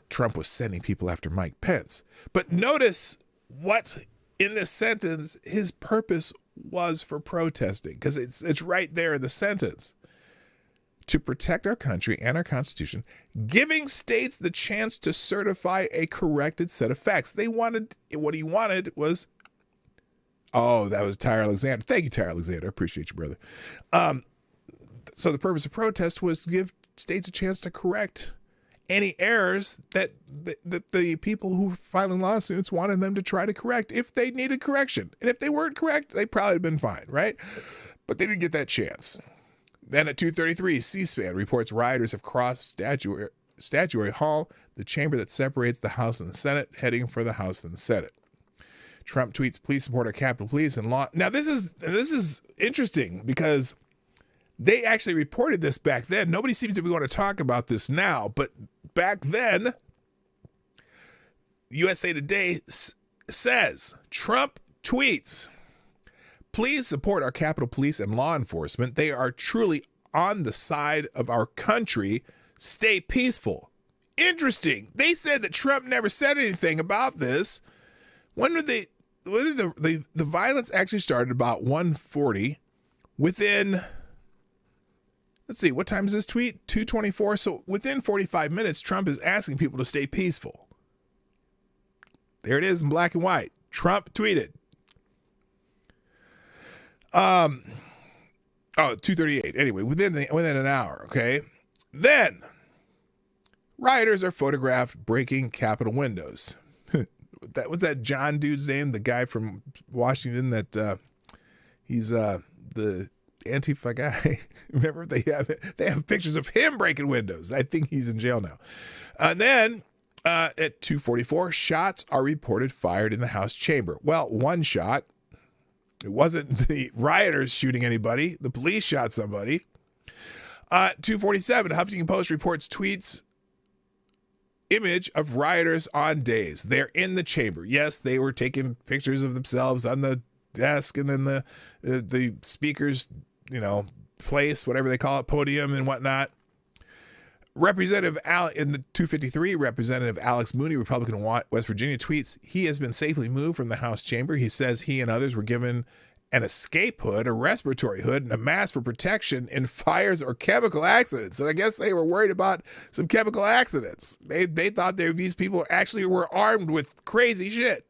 Trump was sending people after Mike Pence. But notice what in this sentence his purpose was for protesting, because it's right there in the sentence. To protect our country and our Constitution, giving states the chance to certify a corrected set of facts. What he wanted was, that was Tyre Alexander. Thank you, Tyre Alexander. I appreciate you, brother. So the purpose of protest was to give states a chance to correct any errors that the people who were filing lawsuits wanted them to try to correct if they needed correction. And if they weren't correct, they probably had been fine, right? But they didn't get that chance. Then at 2:33, C-SPAN reports rioters have crossed Statuary Hall, the chamber that separates the House and the Senate, heading for the House and the Senate. Trump tweets, please support our Capitol Police and law. Now this is interesting because they actually reported this back then. Nobody seems to be going to talk about this now, but back then, USA Today says, Trump tweets, please support our Capitol Police and law enforcement. They are truly on the side of our country. Stay peaceful. Interesting. They said that Trump never said anything about this. When did the violence actually started? About 1:40. Within, let's see, what time is this tweet? 2:24. So within 45 minutes, Trump is asking people to stay peaceful. There it is in black and white. Trump tweeted. 2:38. Anyway, within an hour, okay? Then rioters are photographed breaking Capitol windows. That was that John dude's name, the guy from Washington that he's the Antifa guy. Remember, they have pictures of him breaking windows. I think he's in jail now. And then at 2:44, shots are reported fired in the House chamber. Well, one shot. It wasn't the rioters shooting anybody. The police shot somebody. 2:47, Huffington Post reports tweets image of rioters on days. They're in the chamber. Yes, they were taking pictures of themselves on the desk and then the speaker's, place, whatever they call it, podium and whatnot. Representative in the 253, Representative Alex Mooney, Republican of West Virginia, tweets, he has been safely moved from the House chamber. He says he and others were given an escape hood, a respiratory hood, and a mask for protection in fires or chemical accidents. So I guess they were worried about some chemical accidents. They thought these people actually were armed with crazy shit.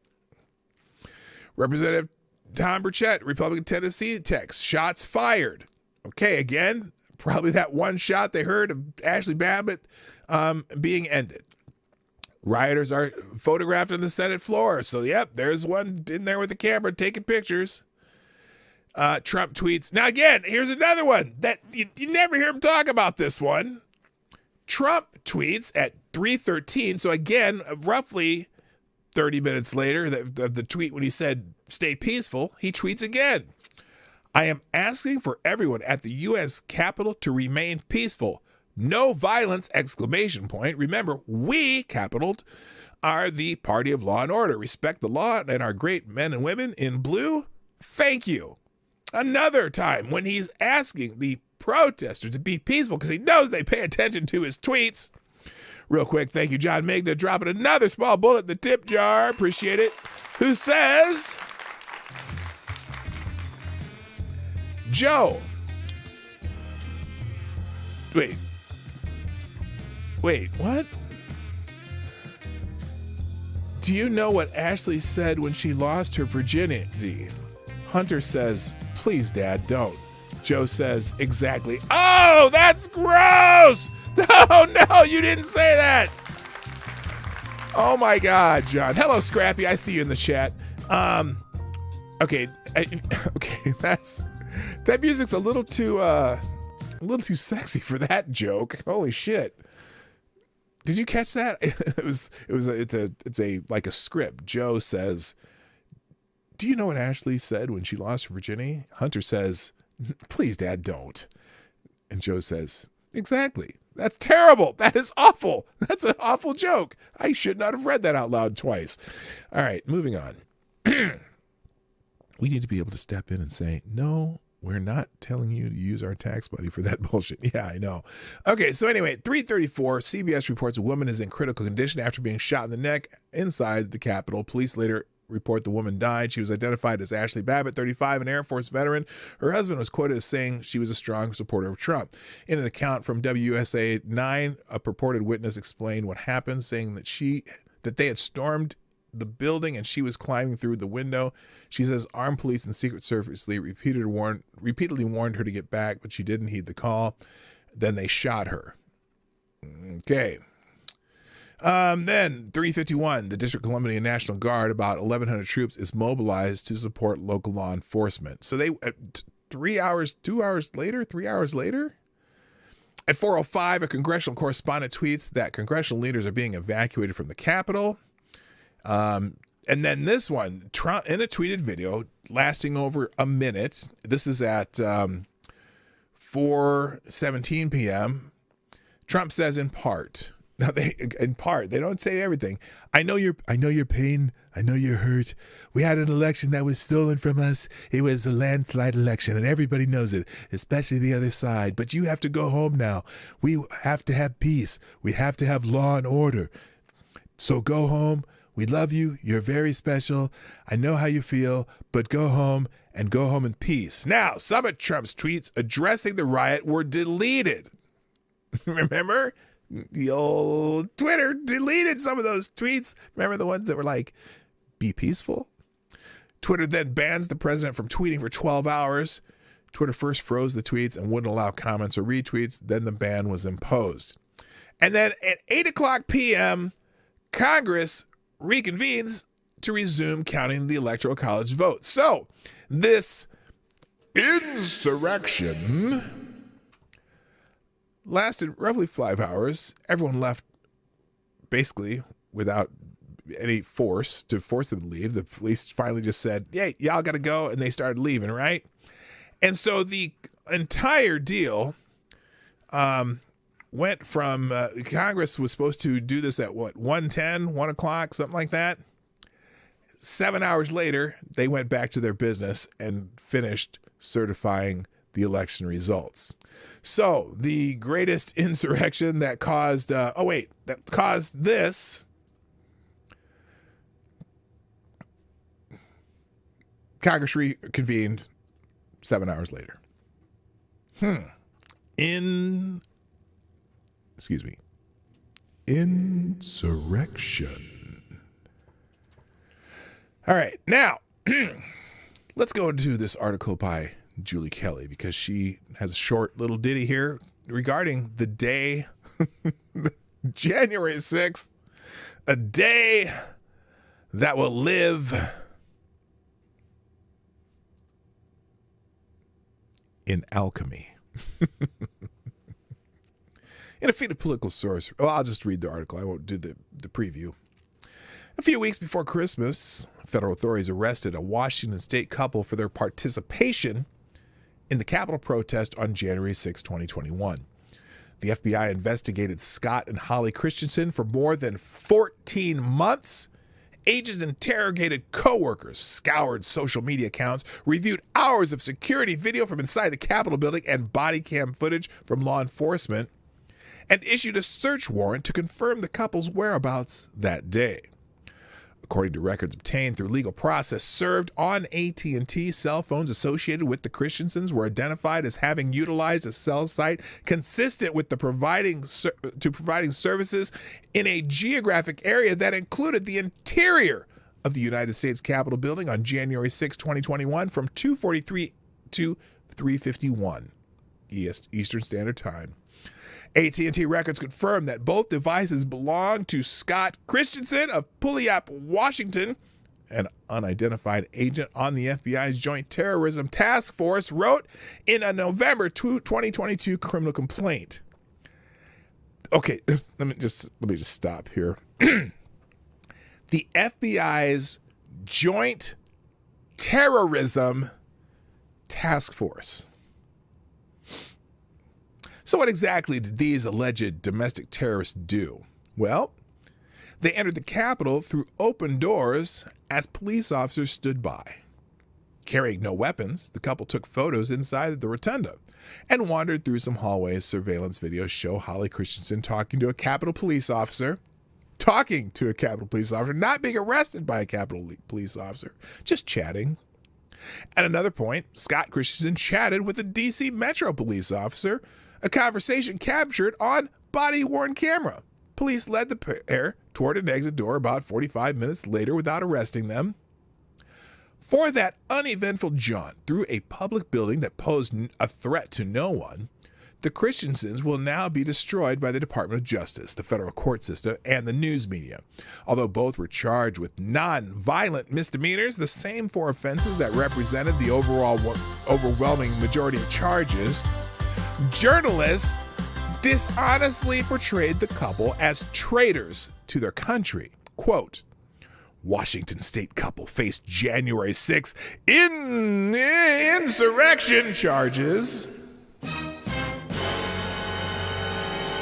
Representative Tom Burchett, Republican Tennessee, text, shots fired. Okay, again, probably that one shot they heard of Ashley Babbitt being ended. Rioters are photographed on the Senate floor. So, yep, there's one in there with a camera taking pictures. Trump tweets. Now, again, here's another one that you never hear him talk about this one. Trump tweets at 3:13. So, again, roughly 30 minutes later, the tweet when he said, stay peaceful, he tweets again. I am asking for everyone at the U.S. Capitol to remain peaceful. No violence, exclamation point. Remember, we, Capitol, are the party of law and order. Respect the law and our great men and women in blue. Thank you. Another time when he's asking the protesters to be peaceful because he knows they pay attention to his tweets. Real quick, thank you, John Magna, dropping another small bullet in the tip jar. Appreciate it. Who says, Joe. Wait, what? Do you know what Ashley said when she lost her virginity? Hunter says, please, Dad, don't. Joe says, exactly. Oh, that's gross! No, you didn't say that! Oh my God, John. Hello, Scrappy. I see you in the chat. Okay, that music's a little too sexy for that joke. Holy shit. Did you catch that? It's a script. Joe says, do you know what Ashley said when she lost her virginity? Hunter says, please, Dad, don't. And Joe says, exactly. That's terrible. That is awful. That's an awful joke. I should not have read that out loud twice. All right, moving on. We need to be able to step in and say, no, we're not telling you to use our tax money for that bullshit. Yeah, I know. Okay, so anyway, 3:34, CBS reports a woman is in critical condition after being shot in the neck inside the Capitol. Police later report the woman died. She was identified as Ashley Babbitt, 35, an Air Force veteran. Her husband was quoted as saying she was a strong supporter of Trump. In an account from WUSA 9, a purported witness explained what happened, saying that they had stormed the building and she was climbing through the window. She says armed police and Secret Service repeatedly warned her to get back, but she didn't heed the call. Then they shot her. Okay. Then 3:51, the District of Columbia National Guard, about 1,100 troops, is mobilized to support local law enforcement. So they 3 hours later, at 4:05, a congressional correspondent tweets that congressional leaders are being evacuated from the Capitol. And then this one, Trump, in a tweeted video lasting over a minute, this is at 4:17 p.m., Trump says in part, now they don't say everything. I know your pain. I know you're hurt. We had an election that was stolen from us. It was a landslide election and everybody knows it, especially the other side. But you have to go home now. We have to have peace. We have to have law and order. So go home. We love you. You're very special. I know how you feel, but go home and go home in peace. Now, some of Trump's tweets addressing the riot were deleted. Remember? The old Twitter deleted some of those tweets. Remember the ones that were like, be peaceful? Twitter then bans the president from tweeting for 12 hours. Twitter first froze the tweets and wouldn't allow comments or retweets. Then the ban was imposed. And then at 8:00 p.m., Congress reconvenes to resume counting the Electoral College votes. So this insurrection lasted roughly 5 hours. Everyone left basically without any force to force them to leave. The police finally just said, "Hey, y'all got to go," and they started leaving, right? And so the entire deal went from Congress was supposed to do this at 1:10, 1 o'clock, something like that. 7 hours later, they went back to their business and finished certifying the election results. So the greatest insurrection that caused this. Congress reconvened 7 hours later. Insurrection. All right, now let's go into this article by Julie Kelly, because she has a short little ditty here regarding the day, January 6th, a day that will live in alchemy. In a feat of political source, I'll just read the article. I won't do the preview. A few weeks before Christmas, federal authorities arrested a Washington state couple for their participation in the Capitol protest on January 6, 2021. The FBI investigated Scott and Holly Christensen for more than 14 months. Agents interrogated coworkers, scoured social media accounts, reviewed hours of security video from inside the Capitol building and body cam footage from law enforcement, and issued a search warrant to confirm the couple's whereabouts that day. According to records obtained through legal process served on AT&T, cell phones associated with the Christensens were identified as having utilized a cell site consistent with the providing services in a geographic area that included the interior of the United States Capitol building on January 6, 2021 from 2:43 to 3:51 Eastern Standard Time. AT&T records confirmed that both devices belong to Scott Christensen of Puyallup, Washington. An unidentified agent on the FBI's Joint Terrorism Task Force wrote in a November 2022 criminal complaint. Okay, let me just stop here. The FBI's Joint Terrorism Task Force. So what exactly did these alleged domestic terrorists do? Well, they entered the Capitol through open doors as police officers stood by. Carrying no weapons, the couple took photos inside the rotunda and wandered through some hallways. Surveillance videos show Holly Christensen talking to a Capitol police officer, not being arrested by a Capitol police officer, just chatting. At another point, Scott Christensen chatted with a D.C. Metro police officer, a conversation captured on body-worn camera. Police led the pair toward an exit door about 45 minutes later without arresting them. For that uneventful jaunt through a public building that posed a threat to no one, the Christensens will now be destroyed by the Department of Justice, the federal court system, and the news media. Although both were charged with non-violent misdemeanors, the same four offenses that represented the overwhelming majority of charges, journalists dishonestly portrayed the couple as traitors to their country. Quote, Washington state couple faced January 6th insurrection charges.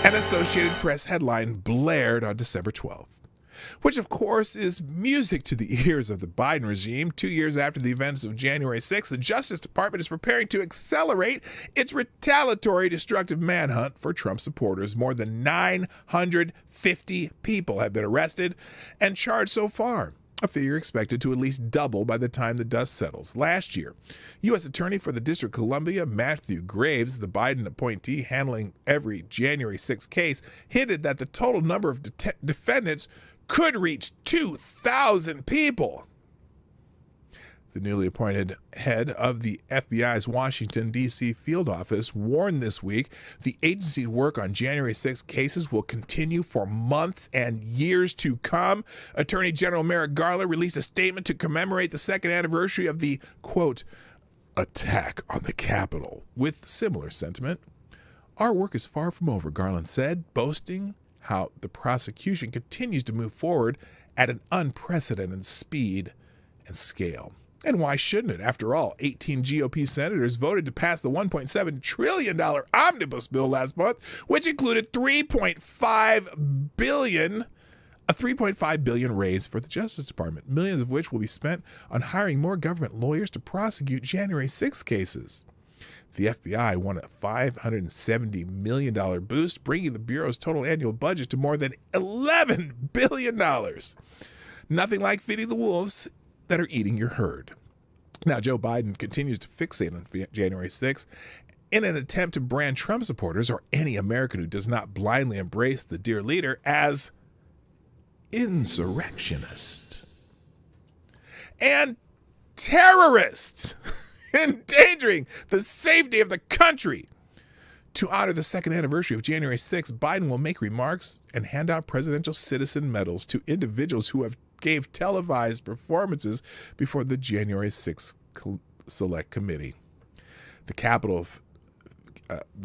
An Associated Press headline blared on December 12th, which of course is music to the ears of the Biden regime. 2 years after the events of January 6th, the Justice Department is preparing to accelerate its retaliatory destructive manhunt for Trump supporters. More than 950 people have been arrested and charged so far, a figure expected to at least double by the time the dust settles. Last year, U.S. Attorney for the District of Columbia, Matthew Graves, the Biden appointee handling every January 6th case, hinted that the total number of defendants could reach 2,000 people. The newly appointed head of the FBI's Washington, D.C. field office warned this week the agency's work on January 6 cases will continue for months and years to come. Attorney General Merrick Garland released a statement to commemorate the second anniversary of the, quote, attack on the Capitol. With similar sentiment, our work is far from over, Garland said, boasting how the prosecution continues to move forward at an unprecedented speed and scale. And why shouldn't it? After all, 18 GOP senators voted to pass the $1.7 trillion omnibus bill last month, which included $3.5 billion raise for the Justice Department, millions of which will be spent on hiring more government lawyers to prosecute January 6 cases. The FBI won a $570 million boost, bringing the Bureau's total annual budget to more than $11 billion. Nothing like feeding the wolves that are eating your herd. Now, Joe Biden continues to fixate on January 6th in an attempt to brand Trump supporters, or any American who does not blindly embrace the dear leader, as insurrectionist and terrorist, endangering the safety of the country. To honor the second anniversary of January 6th, Biden will make remarks and hand out presidential citizen medals to individuals who have gave televised performances before the January 6th Select Committee. The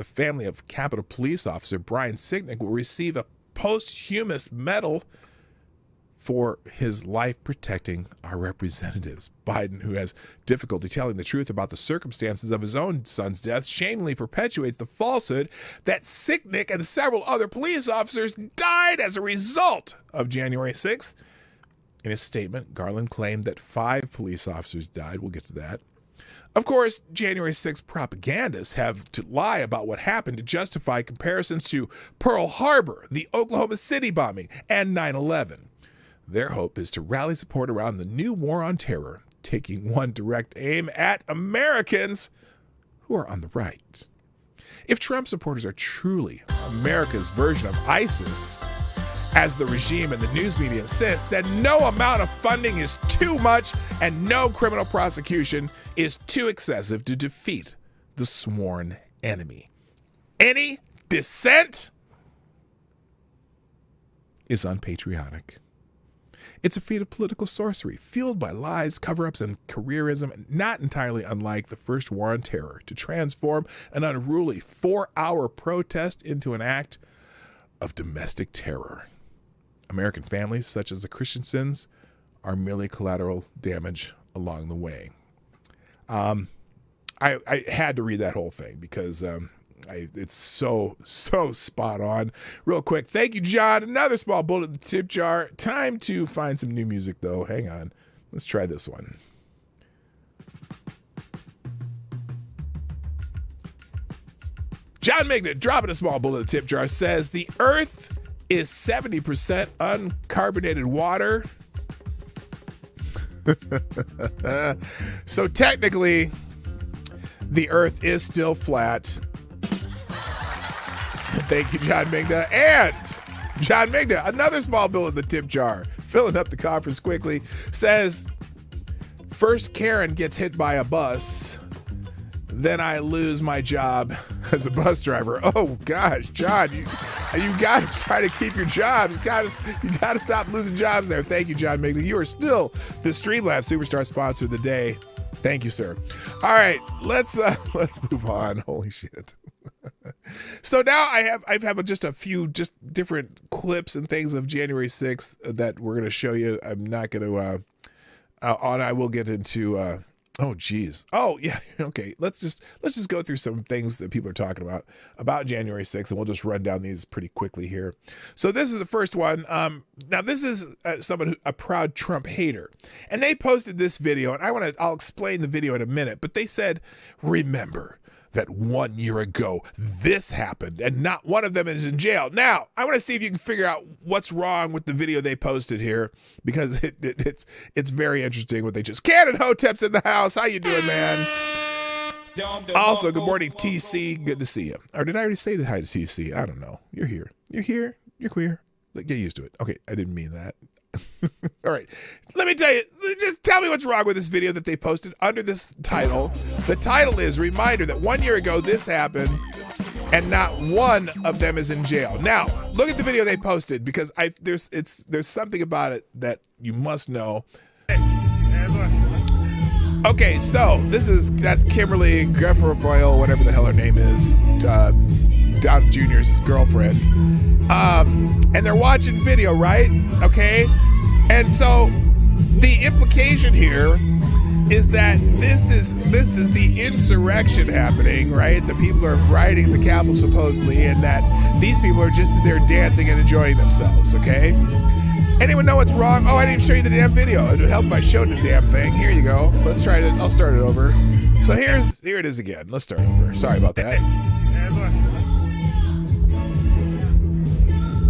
family of Capitol Police Officer Brian Sicknick will receive a posthumous medal for his life protecting our representatives. Biden, who has difficulty telling the truth about the circumstances of his own son's death, shamefully perpetuates the falsehood that Sicknick and several other police officers died as a result of January 6th. In his statement, Garland claimed that 5 police officers died. We'll get to that. Of course, January 6th propagandists have to lie about what happened to justify comparisons to Pearl Harbor, the Oklahoma City bombing, and 9/11. Their hope is to rally support around the new war on terror, taking one direct aim at Americans who are on the right. If Trump supporters are truly America's version of ISIS, as the regime and the news media insist, then no amount of funding is too much and no criminal prosecution is too excessive to defeat the sworn enemy. Any dissent is unpatriotic. It's a feat of political sorcery, fueled by lies, cover-ups, and careerism, not entirely unlike the first war on terror, to transform an unruly 4-hour protest into an act of domestic terror. American families, such as the Christiansens, are merely collateral damage along the way. I had to read that whole thing because it's so spot on. Real quick, thank you, John. Another small bullet in the tip jar. Time to find some new music, though. Hang on. Let's try this one. John Mignet, dropping a small bullet in the tip jar, says the Earth is 70% uncarbonated water. So technically, the Earth is still flat. Thank you, John Migda. And John Migda, another small bill in the tip jar, filling up the coffers quickly, says, first Karen gets hit by a bus, then I lose my job as a bus driver. Oh gosh, John, you got to try to keep your job. You got to stop losing jobs there. Thank you, John Migda. You are still the Streamlabs Superstar sponsor of the day. Thank you, sir. All right, let's move on. Holy shit. So now I have just a few different clips and things of January 6th that we're going to show you. I'm not going to I will get into oh geez. Oh yeah. Okay. Let's just go through some things that people are talking about January 6th, and we'll just run down these pretty quickly here. So this is the first one. Now this is a proud Trump hater, and they posted this video, and I'll explain the video in a minute, but they said, remember that 1 year ago this happened and not one of them is in jail. Now, I want to see if you can figure out what's wrong with the video they posted here, because it's very interesting what they just... Cannon Hotep's in the house. How you doing, man? Also, good morning, TC. Good to see you. Or did I already say hi to TC? I don't know. You're here. You're here. You're queer. Get used to it. Okay, I didn't mean that. All right, let me tell you, just tell me what's wrong with this video that they posted under this title. The title is Reminder that 1 year ago this happened and not one of them is in jail. Now, look at the video they posted, because there's something about it that you must know. Okay, so that's Kimberly Guilfoyle, whatever the hell her name is, Down Jr.'s girlfriend. And they're watching video, right? Okay, and so the implication here is that this is the insurrection happening, right? The people are rioting the Capitol supposedly, and that these people are just there dancing and enjoying themselves, okay? Anyone know what's wrong? Oh, I didn't even show you the damn video. It would help if I showed the damn thing. Here you go. Let's try it. I'll start it over. So here it is again. Let's start over. Sorry about that.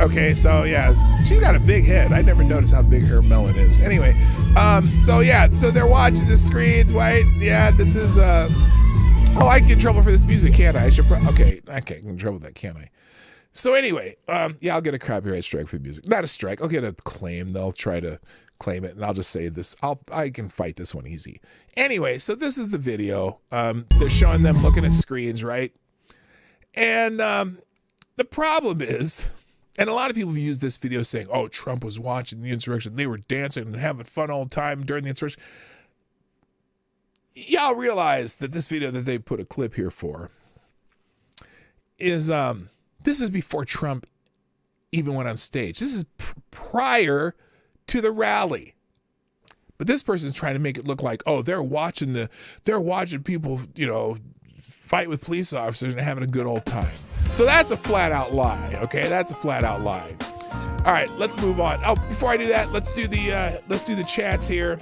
Okay, so yeah, she's got a big head. I never noticed how big her melon is. Anyway, so they're watching the screens, right? Yeah, this is, oh, I can get in trouble for this music, can't I? I can't get in trouble with that, can't I? So anyway, yeah, I'll get a copyright strike for the music. Not a strike, I'll get a claim. They'll try to claim it, and I'll just say this. I can fight this one easy. Anyway, so this is the video. They're showing them looking at screens, right? And the problem is, and a lot of people have used this video saying, oh, Trump was watching the insurrection. They were dancing and having fun all the time during the insurrection. Y'all realize that this video that they put a clip here for is, this is before Trump even went on stage. This is prior to the rally. But this person's trying to make it look like, oh, they're watching people, fight with police officers and having a good old time. So that's a flat out lie, okay? That's a flat out lie. All right, let's move on. Oh, before I do that, let's do the chats here.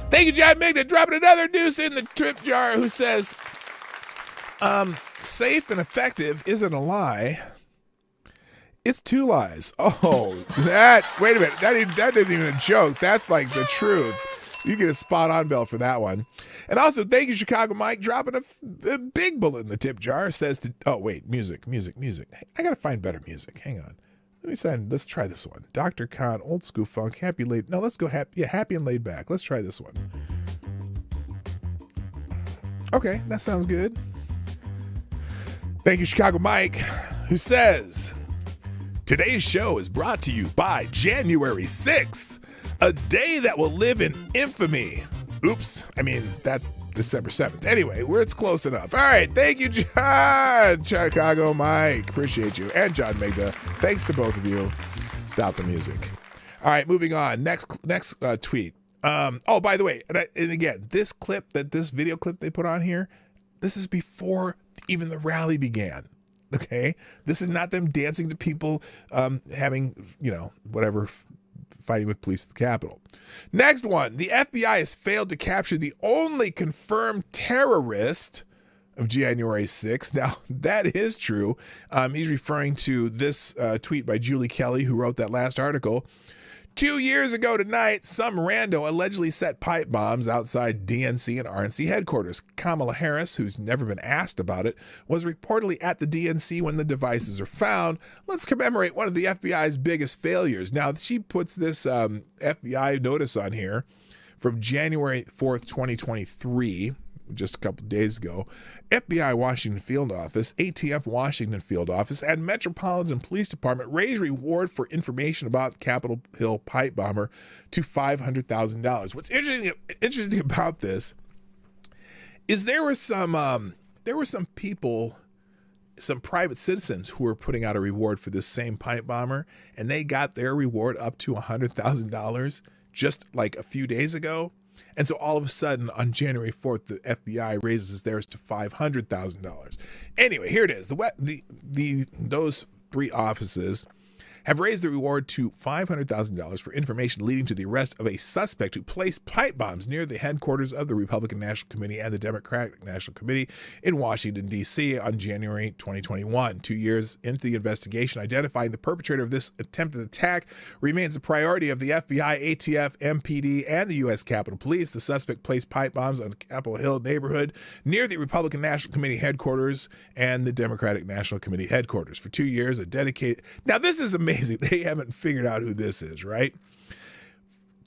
Thank you, John Migna, dropping another deuce in the trip jar, who says, safe and effective isn't a lie. It's two lies. Oh, wait a minute. That isn't even a joke. That's like the truth. You get a spot on bell for that one. And also, thank you, Chicago Mike, dropping a big bullet in the tip jar. Says to, oh, wait, music. I got to find better music. Hang on. Let's try this one. Dr. Khan, old school funk, happy and laid back. Let's try this one. Okay, that sounds good. Thank you, Chicago Mike, who says, today's show is brought to you by January 6th, a day that will live in infamy. Oops. I mean, that's December 7th. Anyway, it's close enough. All right. Thank you, John. Chicago Mike. Appreciate you. And John Magda. Thanks to both of you. Stop the music. All right. Moving on. Next tweet. Oh, by the way, and again, this video clip they put on here, this is before even the rally began. Okay. This is not them dancing to people, having, whatever, fighting with police at the Capitol. Next one. The FBI has failed to capture the only confirmed terrorist of January 6th. Now, that is true. He's referring to this tweet by Julie Kelly, who wrote that last article. 2 years ago tonight, some rando allegedly set pipe bombs outside DNC and RNC headquarters. Kamala Harris, who's never been asked about it, was reportedly at the DNC when the devices are found. Let's commemorate one of the FBI's biggest failures. Now, she puts this FBI notice on here from January 4th, 2023, just a couple days ago. FBI Washington Field Office, ATF Washington Field Office, and Metropolitan Police Department raised reward for information about Capitol Hill pipe bomber to $500,000. What's interesting about this is there were some people, some private citizens who were putting out a reward for this same pipe bomber, and they got their reward up to $100,000 just like a few days ago. And so all of a sudden on January 4th, the FBI raises theirs to $500,000. Anyway, here it is. Those three offices have raised the reward to $500,000 for information leading to the arrest of a suspect who placed pipe bombs near the headquarters of the Republican National Committee and the Democratic National Committee in Washington, D.C. on January 2021. 2 years into the investigation, identifying the perpetrator of this attempted attack remains a priority of the FBI, ATF, MPD, and the U.S. Capitol Police. The suspect placed pipe bombs on Capitol Hill neighborhood near the Republican National Committee headquarters and the Democratic National Committee headquarters. For 2 years, a dedicated... Now, this is amazing. They haven't figured out who this is, right?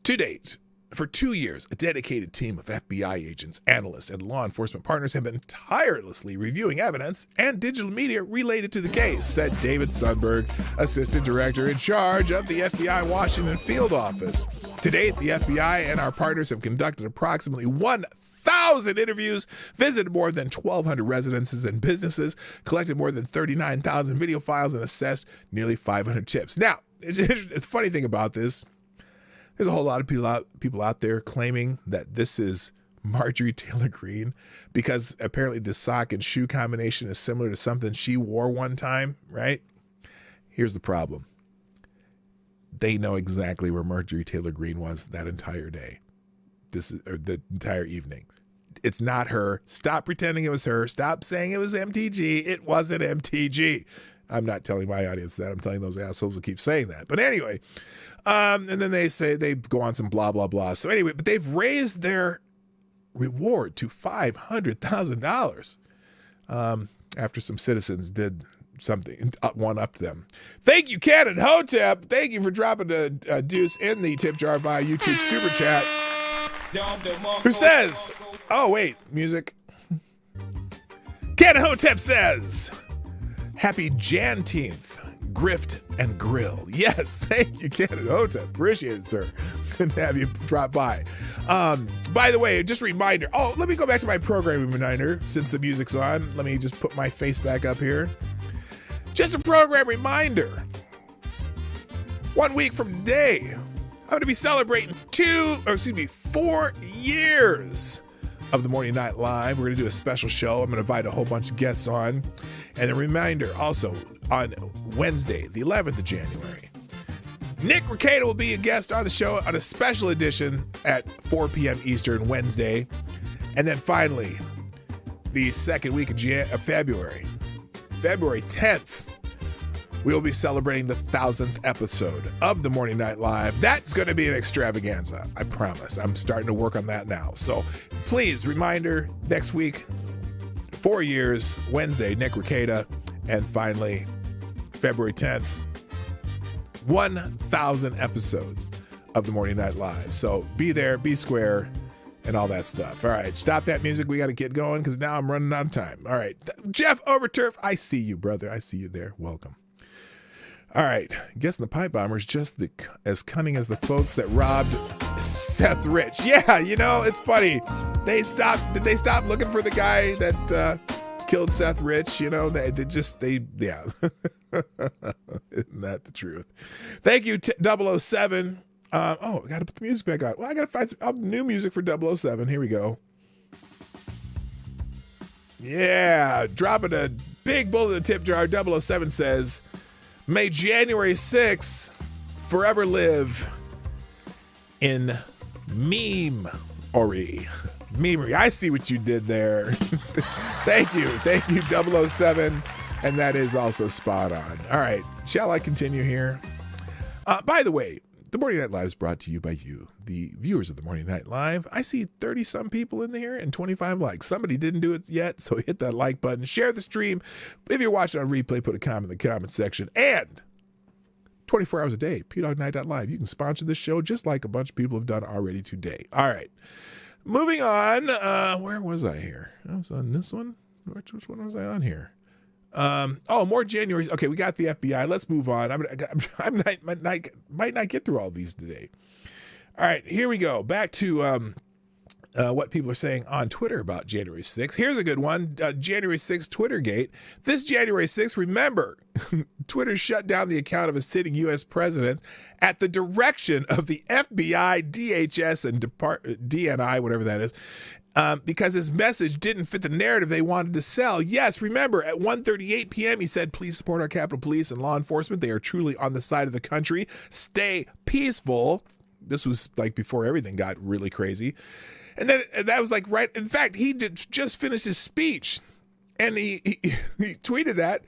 To date, For 2 years, a dedicated team of FBI agents, analysts, and law enforcement partners have been tirelessly reviewing evidence and digital media related to the case, said David Sundberg, assistant director in charge of the FBI Washington field office. To date, the FBI and our partners have conducted approximately 1,000 interviews, visited more than 1,200 residences and businesses, collected more than 39,000 video files, and assessed nearly 500 tips. Now, it's the funny thing about this, there's a whole lot of people out there claiming that this is Marjorie Taylor Greene because apparently the sock and shoe combination is similar to something she wore one time, right? Here's the problem. They know exactly where Marjorie Taylor Greene was that entire day. The entire evening. It's not her. Stop pretending it was her. Stop saying it was MTG. It wasn't MTG. I'm not telling my audience that. I'm telling those assholes who keep saying that. But anyway, and then they go on some blah, blah, blah. So anyway, but they've raised their reward to $500,000 after some citizens did something, one-upped them. Thank you, Ken and Hotep. Thank you for dropping a deuce in the tip jar via YouTube Super Chat. Who says, oh, wait, music. Ken and Hotep says, happy Janteenth. Grift and Grill. Yes, thank you, Canada Hotep. Appreciate it, sir. Good to have you drop by. By the way, just a reminder. Oh, let me go back to my programming reminder since the music's on. Let me just put my face back up here. Just a program reminder. 1 week from today, I'm going to be celebrating 4 years of the Morning Night Live. We're going to do a special show. I'm going to invite a whole bunch of guests on. And a reminder also, on Wednesday, the 11th of January, Nick Recato will be a guest on the show on a special edition at 4 p.m. Eastern Wednesday. And then finally, the second week of February 10th, we'll be celebrating the 1,000th episode of the Morning Night Live. That's going to be an extravaganza, I promise. I'm starting to work on that now. So please, reminder, next week, 4 years, Wednesday, Nick Recato. And finally, February 10th, 1,000 episodes of the Morning Night Live. So be there, be square, and all that stuff. All right, stop that music. We got to get going because now I'm running out of time. All right, Jeff Overturf, I see you, brother. I see you there. Welcome. All right, guessing the pipe bomber is just as cunning as the folks that robbed Seth Rich. Yeah, you know, it's funny. Did they stop looking for the guy that killed Seth Rich? You know, yeah. Isn't that the truth? Thank you, 007. I got to put the music back on. Well, I got to find some new music for 007. Here we go. Yeah, dropping a big bullet in the tip jar. 007 says, may January 6th forever live in memory. Memory. I see what you did there. Thank you, 007. And that is also spot on. All right, shall I continue here? By the way, the Morning Night Live is brought to you by you, the viewers of the Morning Night Live. I see 30-some people in here and 25 likes. Somebody didn't do it yet, so hit that like button. Share the stream. If you're watching on replay, put a comment in the comment section. And 24 hours a day, pdognight.live. You can sponsor this show just like a bunch of people have done already today. All right. Moving on. Where was I here? I was on this one. Which one was I on here? More January. Okay, we got the FBI. Let's move on. Might not get through all these today. All right, here we go. Back to what people are saying on Twitter about January 6th. Here's a good one. January 6th Twittergate. This January 6th, remember, Twitter shut down the account of a sitting U.S. president at the direction of the FBI, DHS, and DNI, whatever that is. Because his message didn't fit the narrative they wanted to sell. Yes, remember, at 1:38 p.m., he said, please support our Capitol Police and law enforcement. They are truly on the side of the country. Stay peaceful. This was like before everything got really crazy. And then that was like right. In fact, he just finished his speech. And he tweeted that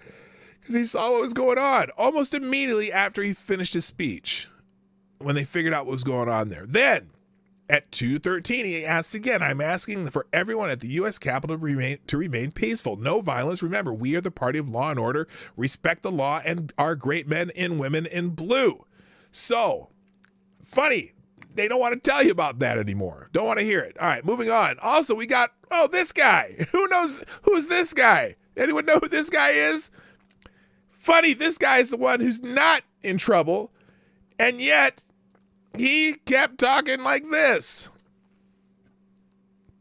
because he saw what was going on almost immediately after he finished his speech when they figured out what was going on there. Then, at 2:13, he asked again, I'm asking for everyone at the U.S. Capitol to remain peaceful. No violence. Remember, we are the party of law and order. Respect the law and our great men and women in blue. So, funny. they don't want to tell you about that anymore. Don't want to hear it. All right, moving on. Also, we got, this guy. Who knows? Who's this guy? Anyone know who this guy is? Funny, this guy is the one who's not in trouble, and yet he kept talking like this.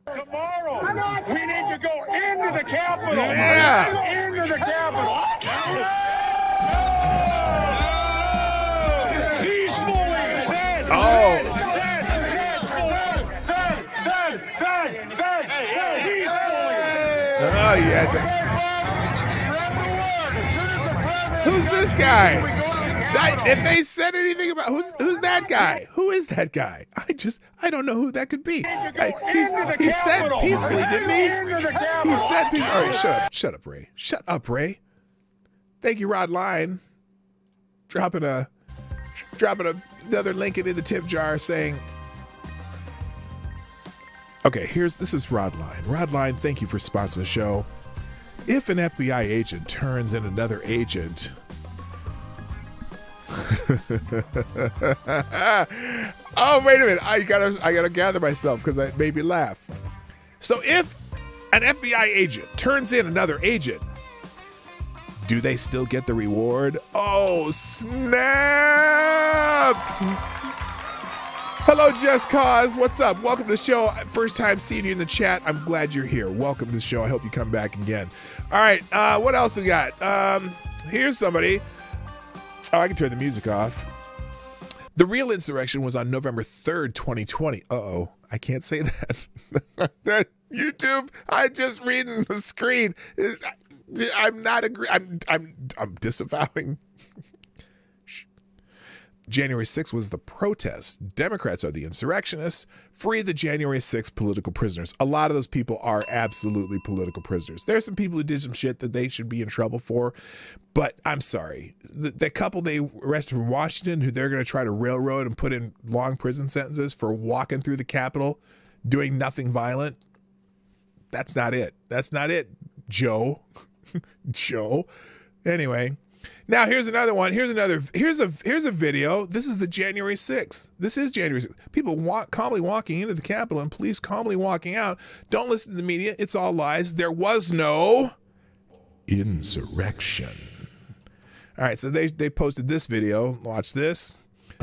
Tomorrow, we need to go into the Capitol. Yeah. Into the Capitol. Peacefully. Oh, yeah. Who's this guy? If they said anything about who's that guy? Who is that guy? I don't know who that could be. He said peacefully, didn't he? He said peacefully. All right, shut up, Ray. Shut up, Ray. Thank you, Rod Line. Dropping another link into the tip jar saying, okay, this is Rod Line. Rod Line, thank you for sponsoring the show. If an FBI agent turns in another agent, oh, wait a minute. I gotta gather myself because that made me laugh. So if an FBI agent turns in another agent, do they still get the reward? Oh, snap! Hello, Just Cause. What's up? Welcome to the show. First time seeing you in the chat. I'm glad you're here. Welcome to the show. I hope you come back again. All right. What else we got? Here's somebody. Oh, I can turn the music off. The real insurrection was on November 3rd, 2020. Uh-oh. I can't say that. YouTube, I'm just reading the screen. I'm not agreeing. I'm disavowing. January 6th was the protest. Democrats are the insurrectionists. Free the January 6th political prisoners. A lot of those people are absolutely political prisoners. There's some people who did some shit that they should be in trouble for, but I'm sorry. The couple they arrested from Washington who they're going to try to railroad and put in long prison sentences for walking through the Capitol, doing nothing violent. That's not it. That's not it, Joe. Joe. Anyway. Now here's another one. Here's a video. This is the January 6th. This is January 6th. People calmly walking into the Capitol and police calmly walking out. Don't listen to the media. It's all lies. There was no insurrection. All right, so they posted this video. Watch this.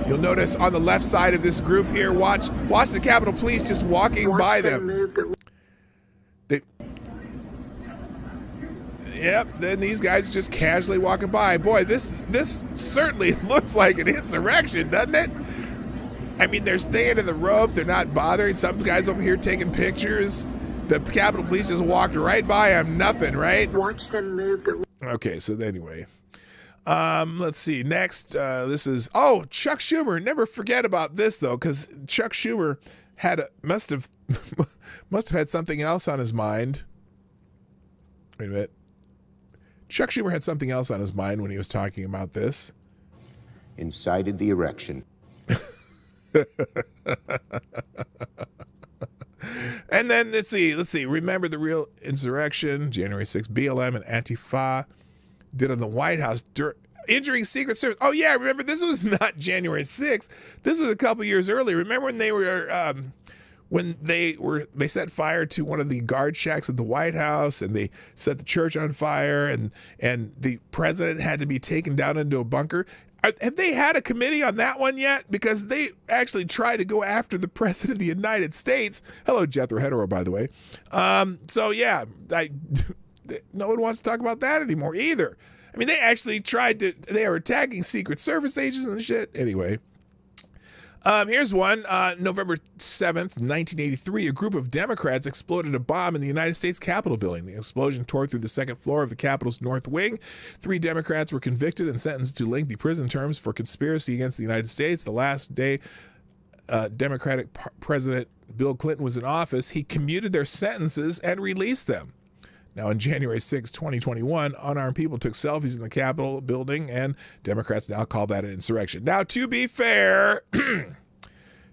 You'll notice on the left side of this group here, watch the Capitol Police just walking by them. Yep, then these guys just casually walking by. Boy, this certainly looks like an insurrection, doesn't it? I mean, they're staying in the ropes. They're not bothering. Some guys over here taking pictures. The Capitol Police just walked right by them. Nothing, right? Watch them move. Okay, so anyway. Let's see. Next, this is... Chuck Schumer. Never forget about this, though, because Chuck Schumer must have had something else on his mind. Wait a minute. Chuck Schumer had something else on his mind when he was talking about this. Incited the erection. And then let's see. Remember the real insurrection, January 6th, BLM and Antifa did on the White House injuring Secret Service. Oh yeah, remember this was not January 6th. This was a couple years earlier. Remember when they were they set fire to one of the guard shacks at the White House and they set the church on fire and the president had to be taken down into a bunker. Have they had a committee on that one yet? Because they actually tried to go after the president of the United States. Hello, Jethro Hetero, by the way. So yeah, no one wants to talk about that anymore either. I mean, they actually they were attacking Secret Service agents and shit. Anyway. Here's one. November 7th, 1983, a group of Democrats exploded a bomb in the United States Capitol building. The explosion tore through the second floor of the Capitol's north wing. 3 Democrats were convicted and sentenced to lengthy prison terms for conspiracy against the United States. The last day Democratic President Bill Clinton was in office, he commuted their sentences and released them. Now, on January 6, 2021, unarmed people took selfies in the Capitol building, and Democrats now call that an insurrection. Now, to be fair,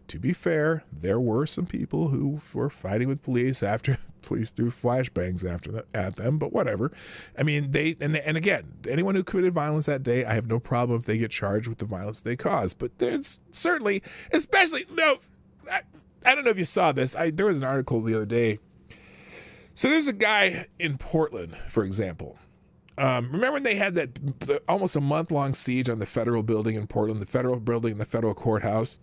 to be fair, there were some people who were fighting with police after police threw flashbangs at them, but whatever. I mean, and again, anyone who committed violence that day, I have no problem if they get charged with the violence they caused. But there's certainly, especially, I don't know if you saw this. There was an article the other day. So there's a guy in Portland, for example. Remember when they had that almost a month-long siege on the federal building in Portland, the federal building, the federal courthouse?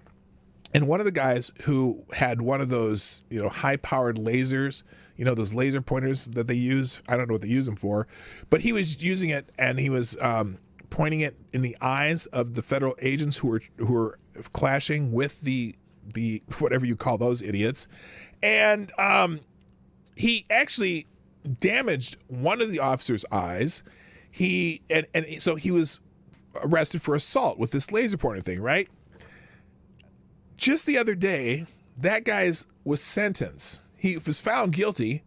And one of the guys who had one of those, high-powered lasers, those laser pointers that they use, I don't know what they use them for, but he was using it and he was pointing it in the eyes of the federal agents who were clashing with the whatever you call those idiots. And he actually damaged one of the officer's eyes. So he was arrested for assault with this laser pointer thing, right? Just the other day, that guy was sentenced. He was found guilty,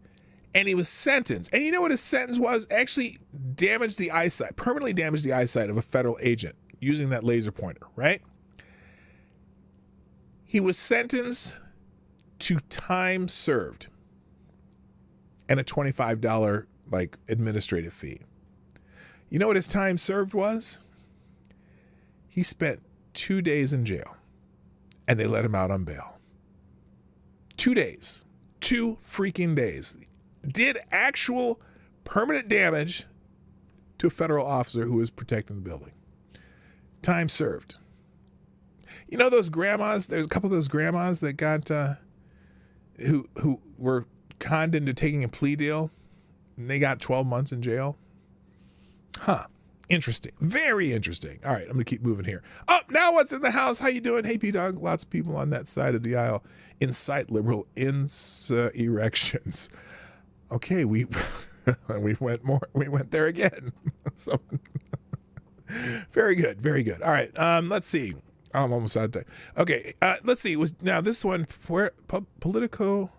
and he was sentenced. And you know what his sentence was? Actually permanently damaged the eyesight of a federal agent using that laser pointer, right? He was sentenced to time served and a $25 administrative fee. You know what his time served was? He spent 2 days in jail. And they let him out on bail. 2 days. 2 freaking days. Did actual permanent damage to a federal officer who was protecting the building. Time served. You know those grandmas? There's a couple of those grandmas that got, who were conned into taking a plea deal, and they got 12 months in jail. Huh. Interesting. Very interesting. All right, I'm going to keep moving here. Oh, now what's in the house? How you doing? Hey, P-Dog. Lots of people on that side of the aisle incite liberal insurrections. Okay, we went there again. So, very good. Very good. All right, let's see. I'm almost out of time. Okay, let's see. Now this one, Politico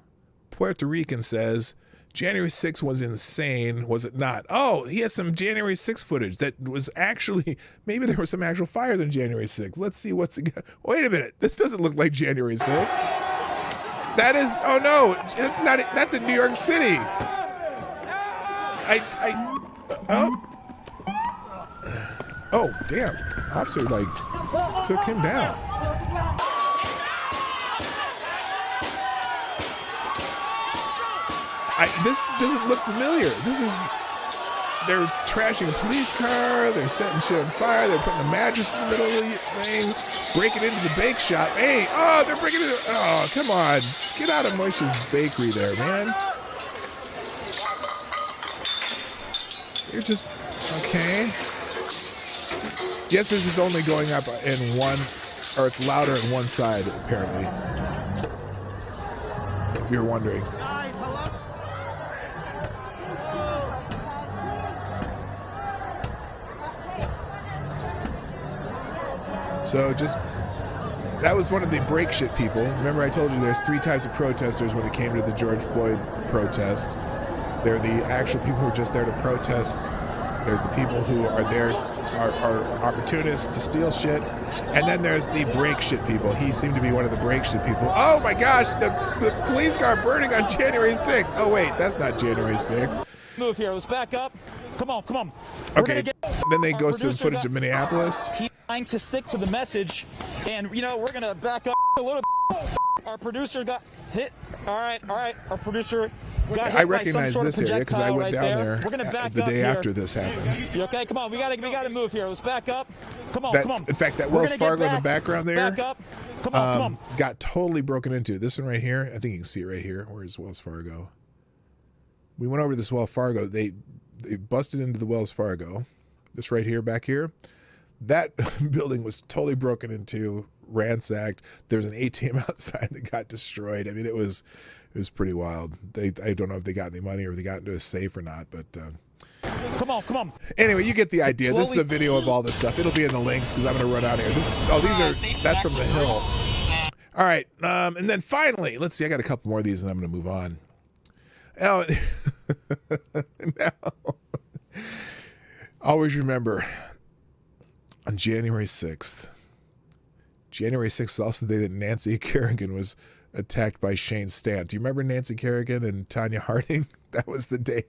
Puerto Rican says, January 6th was insane, was it not? Oh, he has some January 6th footage that was actually, maybe there was some actual fire than January 6th. Let's see what's it got. Wait a minute. This doesn't look like January 6th. That is, oh no, it's not, that's in New York City. Oh, damn. Officer, took him down. This doesn't look familiar. They're trashing a police car. They're setting shit on fire. They're putting a mattress in the middle of the thing, breaking into the bake shop. Hey, they're breaking into, come on. Get out of Moisha's bakery there, man. You're just, okay. Yes, this is only going up in one, or it's louder on one side, apparently. If you're wondering. So that was one of the break shit people. Remember I told you there's 3 types of protesters when it came to the George Floyd protests. They're the actual people who are just there to protest. There's the people who are there, are opportunists to steal shit. And then there's the break shit people. He seemed to be one of the break shit people. Oh my gosh, the police car burning on January 6th. Oh wait, that's not January 6th. Move here, let's back up. Come on. Okay, then they go to some footage of Minneapolis. He's trying to stick to the message, and we're gonna back up a little bit. Our producer got hit. All right. Our producer got hit. I recognize this area because I went down there We're gonna back the up day here. after this happened. You okay? Come on, we gotta move here. Let's back up. Come on. In fact, that Wells Fargo in the background there, Back up. Come on. got totally broken into. This one right here, I think you can see it right here. Where's Wells Fargo? We went over this Wells Fargo. They busted into the Wells Fargo. This right here, back here. That building was totally broken into, ransacked. There's an ATM outside that got destroyed. I mean, it was pretty wild. I don't know if they got any money or if they got into a safe or not, but Come on. anyway, you get the idea. This is a video of all this stuff. It'll be in the links because I'm going to run out of here. That's from the Hill. All right, and then finally, let's see. I got a couple more of these, and I'm going to move on. Oh, now, always remember, on January 6th, January 6th is also the day that Nancy Kerrigan was attacked by Shane Stant. Do you remember Nancy Kerrigan and Tanya Harding? That was the day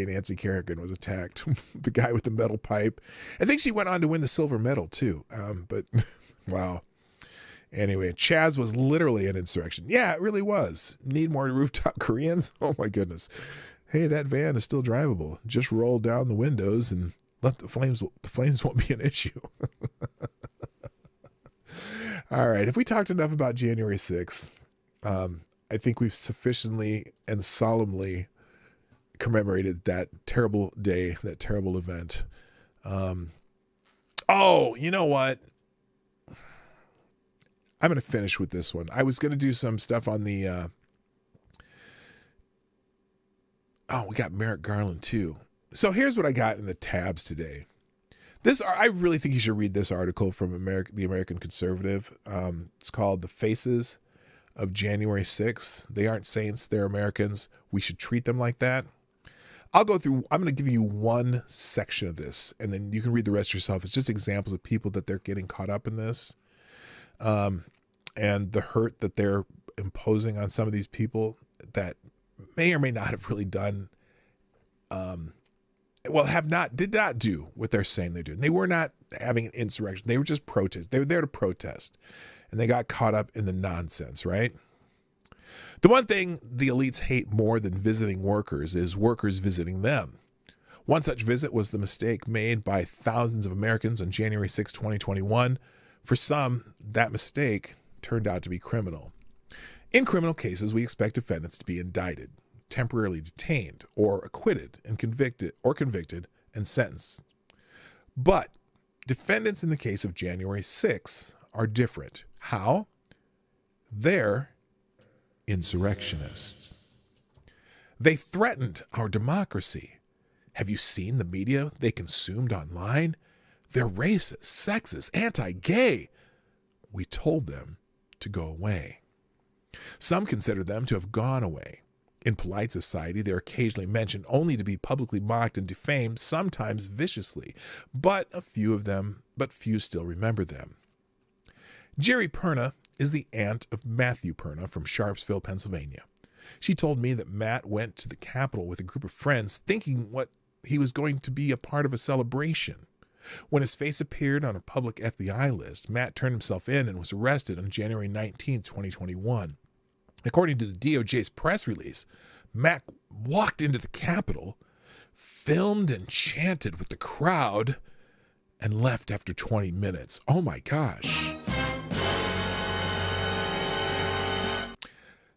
Nancy Kerrigan was attacked. The guy with the metal pipe. I think she went on to win the silver medal too. But wow. Anyway, Chaz was literally an insurrection. Yeah, it really was. Need more rooftop Koreans? Oh my goodness. Hey, that van is still drivable. Just roll down the windows and let the flames won't be an issue. All right. If we talked enough about January 6th, I think we've sufficiently and solemnly commemorated that terrible day, that terrible event. Oh, you know what? I'm going to finish with this one. I was going to do some stuff on the, we got Merrick Garland too. So here's what I got in the tabs today. I really think you should read this article from the American Conservative. It's called "The Faces of January 6th. They aren't saints, they're Americans. We should treat them like that." I'm going to give you one section of this, and then you can read the rest yourself. It's just examples of people that they're getting caught up in this, and the hurt that they're imposing on some of these people that may or may not have really done, did not do what they're saying they do. And they were not having an insurrection. They were just protest. They were there to protest, and they got caught up in the nonsense, right? The one thing the elites hate more than visiting workers is workers visiting them. One such visit was the mistake made by thousands of Americans on January 6, 2021. For some, that mistake turned out to be criminal. In criminal cases, we expect defendants to be indicted, temporarily detained, or acquitted and convicted and sentenced. But defendants in the case of January 6 are different. How? They're insurrectionists. They threatened our democracy. Have you seen the media they consumed online? They're racist, sexist, anti-gay. We told them to go away. Some consider them to have gone away. In polite society, they're occasionally mentioned only to be publicly mocked and defamed, sometimes viciously. But few still remember them. Jerry Perna is the aunt of Matthew Perna from Sharpsville, Pennsylvania. She told me that Matt went to the Capitol with a group of friends thinking he was going to be a part of a celebration. When his face appeared on a public FBI list, Matt turned himself in and was arrested on January 19, 2021. According to the DOJ's press release, Matt walked into the Capitol, filmed and chanted with the crowd, and left after 20 minutes. Oh my gosh.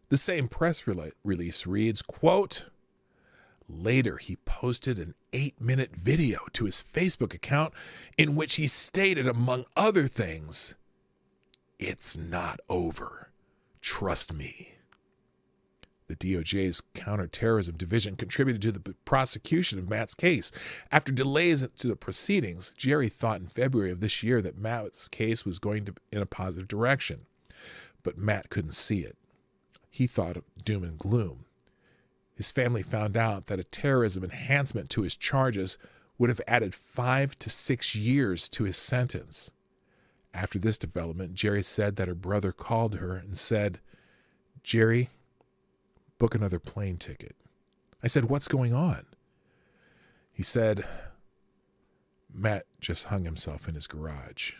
The same press release reads, quote, "Later, he posted an 8-minute video to his Facebook account in which he stated, among other things, 'It's not over. Trust me.'" The DOJ's counterterrorism division contributed to the prosecution of Matt's case. After delays to the proceedings, Jerry thought in February of this year that Matt's case was going in a positive direction. But Matt couldn't see it. He thought of doom and gloom. His family found out that a terrorism enhancement to his charges would have added 5 to 6 years to his sentence. After this development, Jerry said that her brother called her and said, "Jerry, book another plane ticket." I said, "What's going on?" He said, "Matt just hung himself in his garage."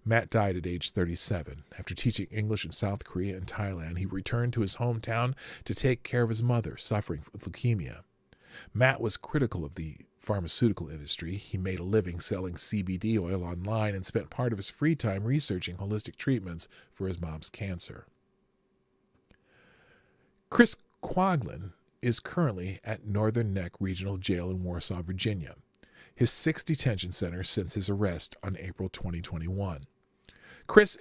Matt died at age 37. After teaching English in South Korea and Thailand, he returned to his hometown to take care of his mother, suffering with leukemia. Matt was critical of the pharmaceutical industry. He made a living selling CBD oil online and spent part of his free time researching holistic treatments for his mom's cancer. Chris Quaglin is currently at Northern Neck Regional Jail in Warsaw, Virginia, his 6th detention center since his arrest on April 2021. Chris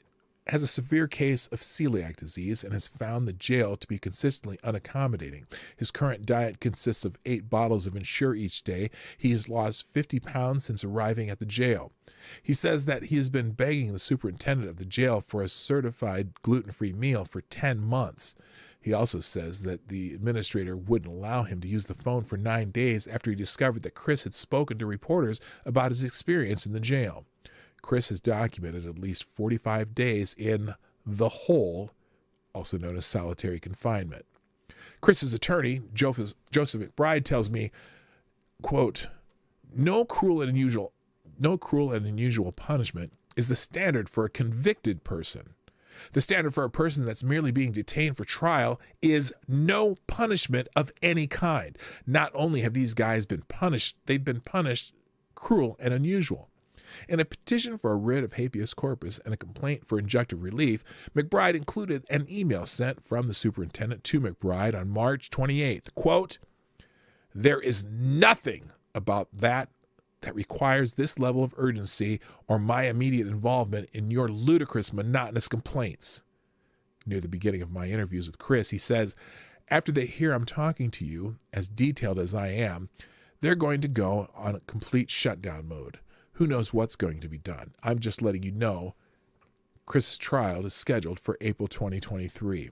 has a severe case of celiac disease and has found the jail to be consistently unaccommodating. His current diet consists of 8 bottles of Ensure each day. He has lost 50 pounds since arriving at the jail. He says that he has been begging the superintendent of the jail for a certified gluten-free meal for 10 months. He also says that the administrator wouldn't allow him to use the phone for 9 days after he discovered that Chris had spoken to reporters about his experience in the jail. Chris has documented at least 45 days in the hole, also known as solitary confinement. Chris's attorney, Joseph McBride, tells me, quote, no cruel and unusual punishment is the standard for a convicted person. The standard for a person that's merely being detained for trial is no punishment of any kind. Not only have these guys been punished, they've been punished cruel and unusual. In a petition for a writ of habeas corpus and a complaint for injunctive relief, McBride included an email sent from the superintendent to McBride on March 28th. Quote, there is nothing about that requires this level of urgency or my immediate involvement in your ludicrous, monotonous complaints. Near the beginning of my interviews with Chris, he says, after they hear I'm talking to you, as detailed as I am, they're going to go on a complete shutdown mode. Who knows what's going to be done? I'm just letting you know Chris's trial is scheduled for April 2023.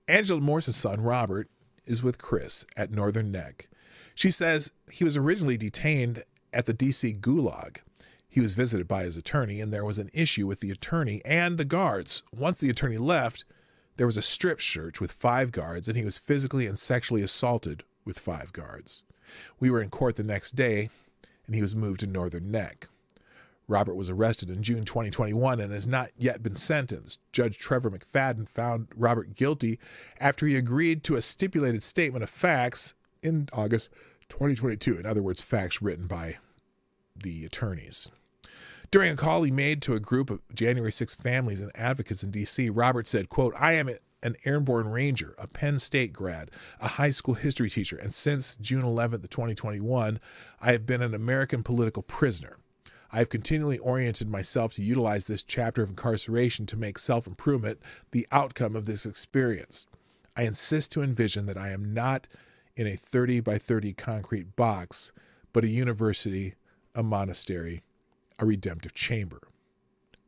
Angela Morse's son, Robert, is with Chris at Northern Neck. She says he was originally detained at the D.C. Gulag. He was visited by his attorney, and there was an issue with the attorney and the guards. Once the attorney left, there was a strip search with 5 guards, and he was physically and sexually assaulted with 5 guards. We were in court the next day, and he was moved to Northern Neck. Robert was arrested in June 2021 and has not yet been sentenced. Judge Trevor McFadden found Robert guilty after he agreed to a stipulated statement of facts in August 2022. In other words, facts written by the attorneys. During a call he made to a group of January 6 families and advocates in D.C., Robert said, quote, I am an airborne ranger, a Penn State grad, a high school history teacher, and since June 11th, 2021, I have been an American political prisoner. I have continually oriented myself to utilize this chapter of incarceration to make self-improvement the outcome of this experience. I insist to envision that I am not in a 30 by 30 concrete box, but a university, a monastery, a redemptive chamber.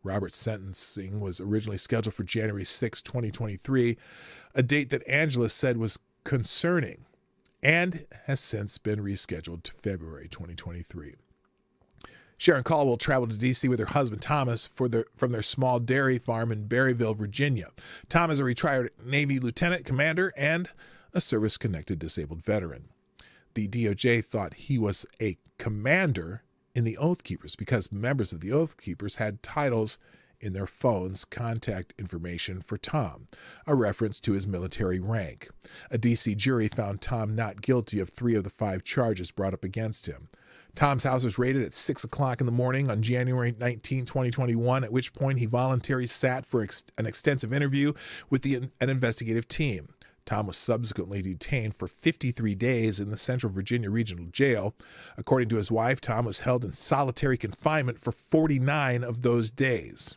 Robert's sentencing was originally scheduled for January 6, 2023, a date that Angela said was concerning and has since been rescheduled to February 2023. Sharon Caldwell traveled to D.C. with her husband Thomas from their small dairy farm in Berryville, Virginia. Tom is a retired Navy lieutenant commander and a service-connected disabled veteran. The DOJ thought he was a commander in the Oath Keepers because members of the Oath Keepers had titles in their phone's contact information for Tom, a reference to his military rank. A D.C. jury found Tom not guilty of 3 of the 5 charges brought up against him. Tom's house was raided at 6 o'clock in the morning on January 19, 2021, at which point he voluntarily sat for an extensive interview with an investigative team. Tom was subsequently detained for 53 days in the Central Virginia Regional Jail. According to his wife, Tom was held in solitary confinement for 49 of those days.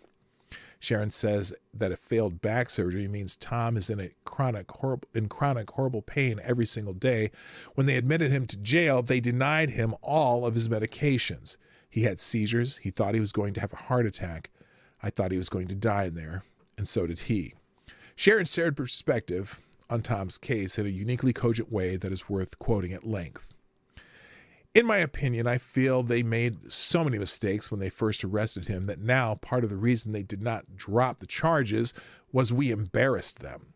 Sharon says that a failed back surgery means Tom is in chronic horrible pain every single day. When they admitted him to jail, they denied him all of his medications. He had seizures. He thought he was going to have a heart attack. I thought he was going to die in there, and so did he. Sharon shared perspective on Tom's case in a uniquely cogent way that is worth quoting at length. In my opinion, I feel they made so many mistakes when they first arrested him that now part of the reason they did not drop the charges was we embarrassed them.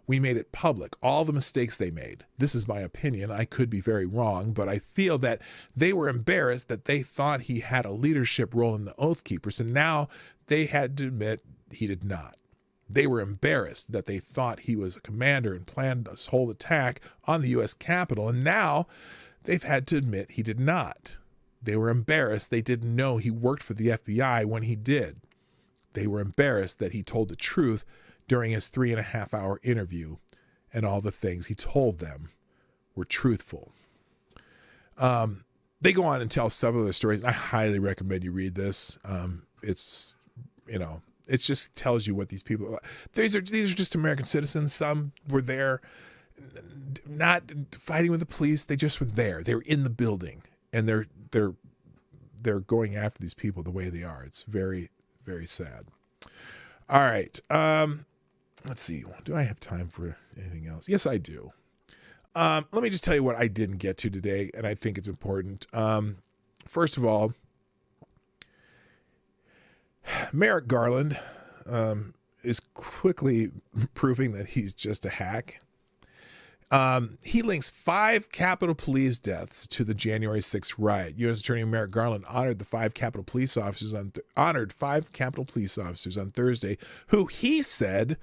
We made it public, all the mistakes they made. This is my opinion. I could be very wrong, but I feel that they were embarrassed that they thought he had a leadership role in the Oath Keepers, and now they had to admit he did not. They were embarrassed that they thought he was a commander and planned this whole attack on the U.S. Capitol, and now they've had to admit he did not. They were embarrassed they didn't know he worked for the FBI when he did. They were embarrassed that he told the truth during his 3.5-hour interview, and all the things he told them were truthful. They go on and tell several other stories. I highly recommend you read this. It just tells you what these people are. These are just American citizens. Some were there not fighting with the police. They just were there. They were in the building, and they're going after these people the way they are. It's very, very sad. All right. Let's see. Do I have time for anything else? Yes, I do. Let me just tell you what I didn't get to today, and I think it's important. First of all, Merrick Garland is quickly proving that he's just a hack. He links 5 Capitol Police deaths to the January 6th riot. U.S. Attorney Merrick Garland honored 5 Capitol Police officers on Thursday, who he said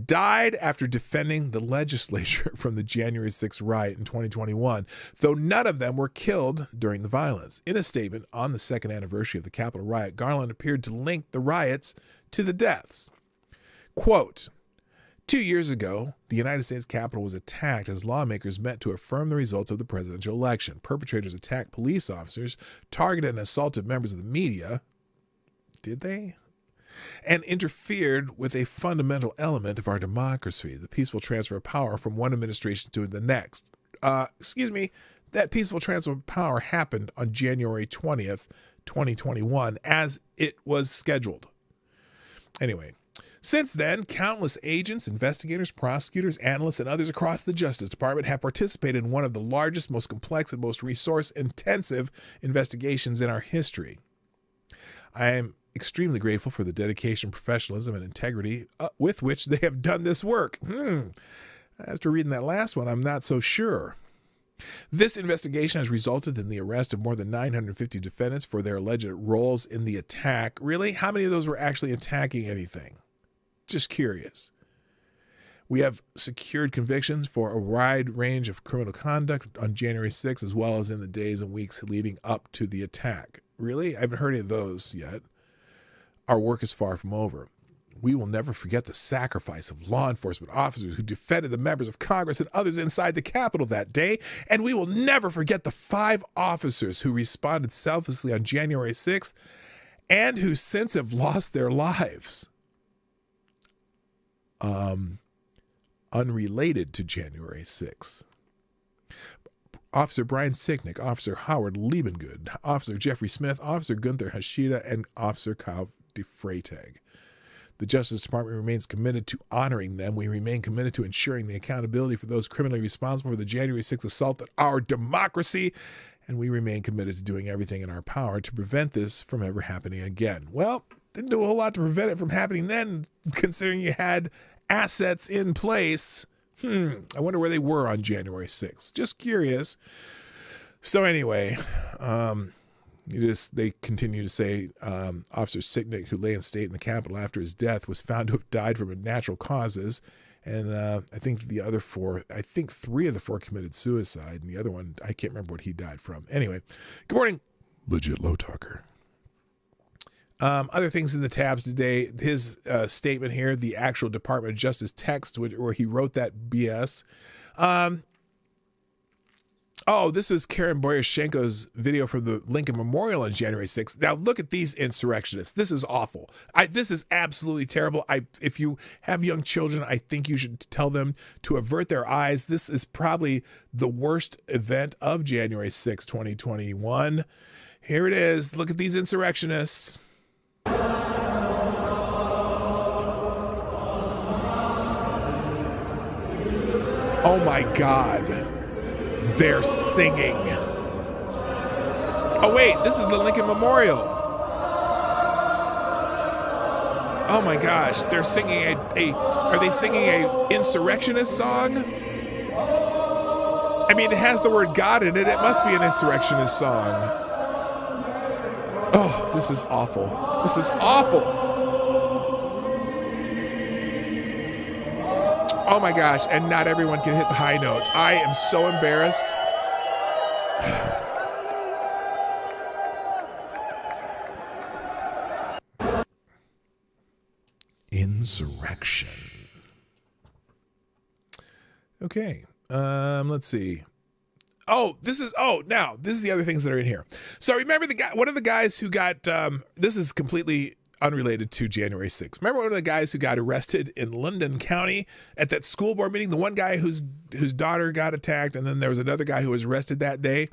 died after defending the legislature from the January 6th riot in 2021, though none of them were killed during the violence. In a statement on the second anniversary of the Capitol riot, Garland appeared to link the riots to the deaths. Quote, 2 years ago, the United States Capitol was attacked as lawmakers met to affirm the results of the presidential election. Perpetrators attacked police officers, targeted and assaulted members of the media. Did they? And interfered with a fundamental element of our democracy, the peaceful transfer of power from one administration to the next. That peaceful transfer of power happened on January 20th, 2021, as it was scheduled. Anyway. Since then, countless agents, investigators, prosecutors, analysts, and others across the Justice Department have participated in one of the largest, most complex, and most resource-intensive investigations in our history. I am extremely grateful for the dedication, professionalism, and integrity with which they have done this work. After reading that last one, I'm not so sure. This investigation has resulted in the arrest of more than 950 defendants for their alleged roles in the attack. Really? How many of those were actually attacking anything? Just curious. We have secured convictions for a wide range of criminal conduct on January 6th, as well as in the days and weeks leading up to the attack. Really? I haven't heard any of those yet. Our work is far from over. We will never forget the sacrifice of law enforcement officers who defended the members of Congress and others inside the Capitol that day, and we will never forget the 5 officers who responded selflessly on January 6th and who since have lost their lives. Unrelated to January 6th. Officer Brian Sicknick, Officer Howard Liebengood, Officer Jeffrey Smith, Officer Gunther Hashida, and Officer Kyle DeFreytag. The Justice Department remains committed to honoring them. We remain committed to ensuring the accountability for those criminally responsible for the January 6th assault on our democracy, and we remain committed to doing everything in our power to prevent this from ever happening again. Well, didn't do a whole lot to prevent it from happening then, considering you had assets in place. I wonder where they were on January 6th. Just curious. So anyway, they continue to say Officer Sicknick, who lay in state in the Capitol after his death, was found to have died from natural causes. And I think 3 of the 4 committed suicide. And the other one, I can't remember what he died from. Anyway, good morning, Legit Low Talker. Other things in the tabs today, his statement here, the actual Department of Justice text where he wrote that BS. This was Karen Boryashenko's video from the Lincoln Memorial on January 6th. Now look at these insurrectionists. This is awful. This is absolutely terrible. If you have young children, I think you should tell them to avert their eyes. This is probably the worst event of January 6th, 2021. Here it is. Look at these insurrectionists. Oh my God. They're singing. Oh wait, this is the Lincoln Memorial. Oh my gosh, they're singing are they singing a insurrectionist song? I mean, it has the word God in it. It must be an insurrectionist song. Oh, this is awful. This is awful. Oh my gosh, and not everyone can hit the high notes. I am so embarrassed. Insurrection. Okay, let's see. This is the other things that are in here. So remember one of the guys who got, this is completely unrelated to January 6th. Remember one of the guys who got arrested in London County at that school board meeting? The one guy whose daughter got attacked, and then there was another guy who was arrested that day.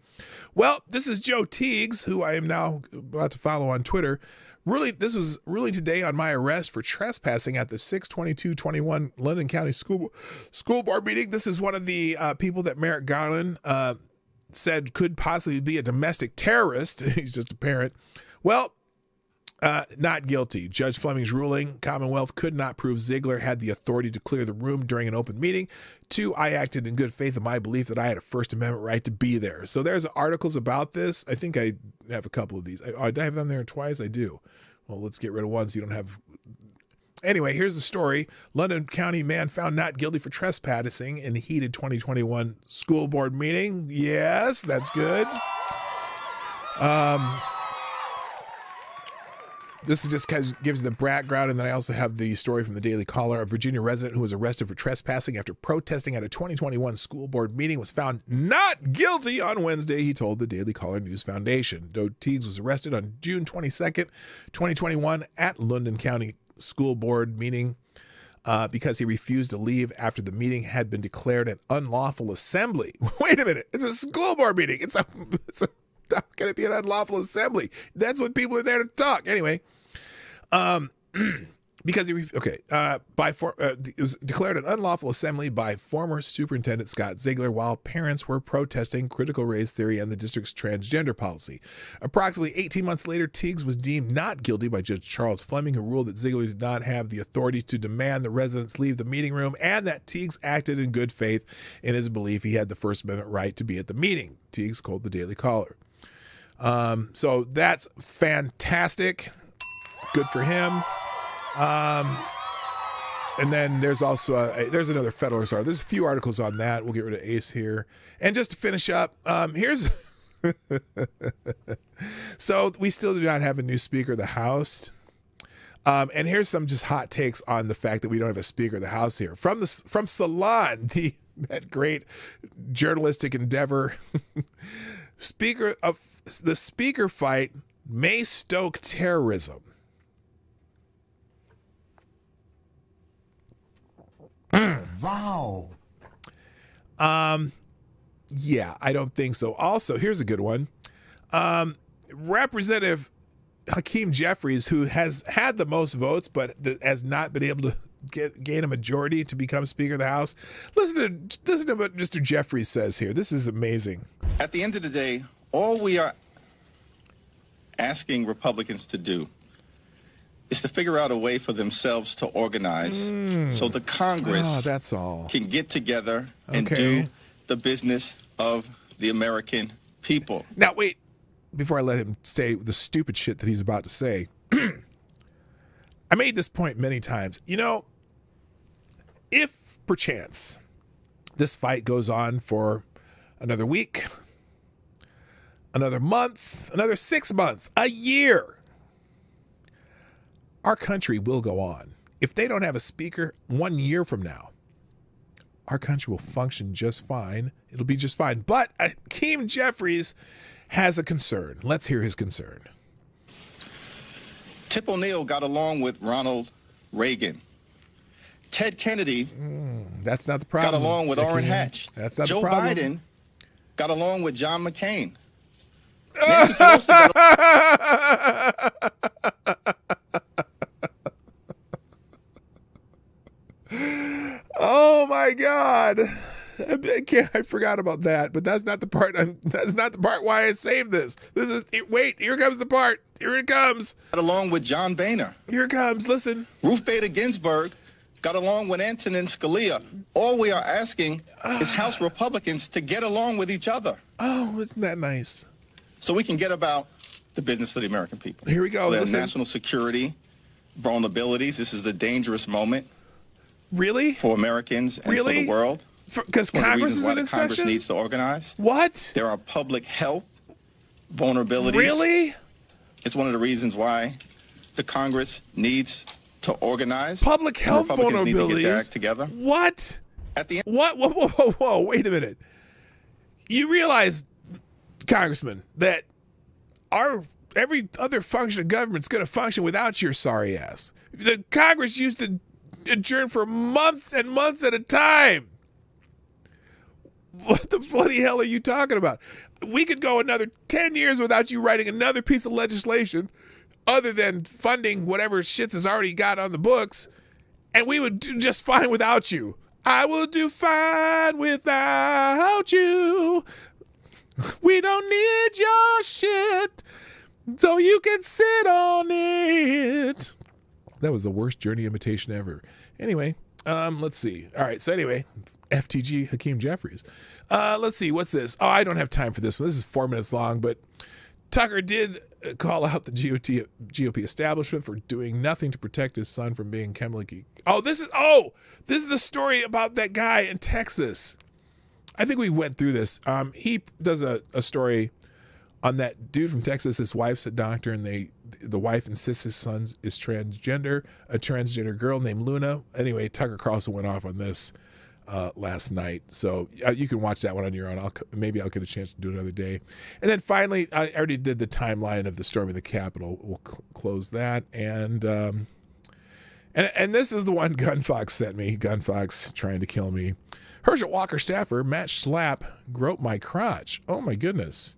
Well, this is Joe Teagues, who I am now about to follow on Twitter. Really, this was really today on my arrest for trespassing at the 6/22/21 London County school board meeting. This is one of the people that Merrick Garland said could possibly be a domestic terrorist. He's just a parent. Well, Not guilty. Judge Fleming's ruling, Commonwealth could not prove Ziegler had the authority to clear the room during an open meeting. 2, I acted in good faith in my belief that I had a First Amendment right to be there. So there's articles about this. I think I have a couple of these. Do I have them there twice? I do. Well, let's get rid of one so you don't have... Anyway, here's the story. London County man found not guilty for trespassing in heated 2021 school board meeting. Yes, that's good. This is just kind of gives the background, and then I also have the story from the Daily Caller. A Virginia resident who was arrested for trespassing after protesting at a 2021 school board meeting was found not guilty on Wednesday, he told the Daily Caller News Foundation. Doe Teagues was arrested on June 22nd, 2021 at London County School Board meeting because he refused to leave after the meeting had been declared an unlawful assembly. Wait a minute. It's a school board meeting. It's not going to be an unlawful assembly. That's what people are there to talk. Anyway, because it was declared an unlawful assembly by former Superintendent Scott Ziegler while parents were protesting critical race theory and the district's transgender policy. Approximately 18 months later, Teagues was deemed not guilty by Judge Charles Fleming, who ruled that Ziegler did not have the authority to demand the residents leave the meeting room and that Teagues acted in good faith in his belief he had the First Amendment right to be at the meeting. Teagues told the Daily Caller. So that's fantastic. Good for him. And then there's also there's another federal story. There's a few articles on that. We'll get rid of Ace here. And just to finish up, here's so we still do not have a new Speaker of the House. And here's some just hot takes on the fact that we don't have a Speaker of the House here. From Salon, that great journalistic endeavor. The Speaker fight may stoke terrorism. Wow. Yeah, I don't think so. Also, here's a good one. Representative Hakeem Jeffries, who has had the most votes but has not been able to gain a majority to become Speaker of the House. Listen to what Mr. Jeffries says here. This is amazing. At the end of the day, all we are asking Republicans to do is to figure out a way for themselves to organize so the Congress that's all. Can get together and do the business of the American people. Now, wait, before I let him say the stupid shit that he's about to say, I made this point many times. You know, if perchance this fight goes on for another week, another month, another 6 months, a year, our country will go on. If they don't have a speaker 1 year from now, our country will function just fine. It'll be just fine. But Hakeem Jeffries has a concern. Let's hear his concern. Tip O'Neill got along with Ronald Reagan. Ted Kennedy that's not the problem. Got along with Orrin Hatch. That's not Joe the problem. Biden got along with John McCain. Oh my God! I forgot about that, but that's not the part. That's not the part why I saved this. This is wait. Here comes the part. Here it comes. Got along with John Boehner. Here it comes. Listen. Ruth Bader Ginsburg got along with Antonin Scalia. All we are asking is House Republicans to get along with each other. Oh, isn't that nice? So we can get about the business of the American people. Here we go. Listen. National security vulnerabilities. This is a dangerous moment. Really? For Americans and for the world. Because Congress is in session? Congress needs to organize. What? There are public health vulnerabilities. Really? It's one of the reasons why the Congress needs to organize. Public health vulnerabilities? Need to get their act together. What? At the end. What? Whoa, wait a minute. You realize, Congressman, that every other function of government's going to function without your sorry ass. The Congress used to adjourn for months and months at a time. What the bloody hell are you talking about? We could go another 10 years without you writing another piece of legislation other than funding whatever shits has already got on the books, and we would do just fine without you. I will do fine without you. We don't need your shit. so you can sit on it. That was the worst Journey imitation ever. Anyway, let's see. All right, so anyway, FTG Hakeem Jeffries. Let's see, what's this? Oh, I don't have time for this one. This is 4 minutes long, but Tucker did call out the GOP establishment for doing nothing to protect his son from being chemically. This is the story about that guy in Texas. I think we went through this. He does a story on that dude from Texas. His wife's a doctor, and the wife insists his son is transgender, a transgender girl named Luna. Anyway, Tucker Carlson went off on this last night, so you can watch that one on your own. Maybe I'll get a chance to do another day. And then finally, I already did the timeline of the storming the Capitol. We'll close that, and this is the one Gunfox sent me. Gunfox trying to kill me. Herschel Walker staffer Matt Schlapp groped my crotch. Oh my goodness.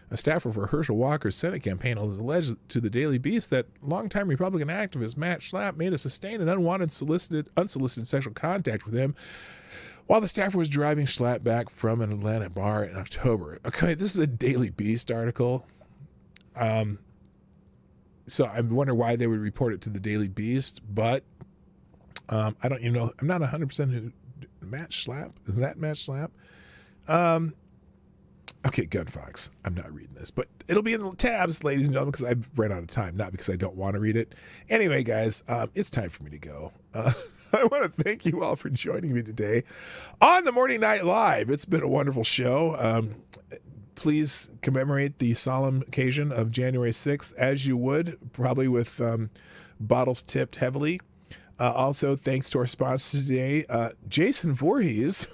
A staffer for Herschel Walker's Senate campaign has alleged to the Daily Beast that longtime Republican activist Matt Schlapp made a sustained and unsolicited sexual contact with him while the staffer was driving Schlapp back from an Atlanta bar in October. Okay, this is a Daily Beast article. So I wonder why they would report it to the Daily Beast, but I don't even know. I'm not 100% who Matt Schlapp. Is that Matt Schlapp? Okay, Gunfox. I'm not reading this, but it'll be in the tabs, ladies and gentlemen, because I've run out of time, not because I don't want to read it. Anyway, guys, it's time for me to go. I want to thank you all for joining me today on the Morning Night Live. It's been a wonderful show. Please commemorate the solemn occasion of January 6th as you would, probably with bottles tipped heavily. Also, thanks to our sponsor today, Jason Voorhees,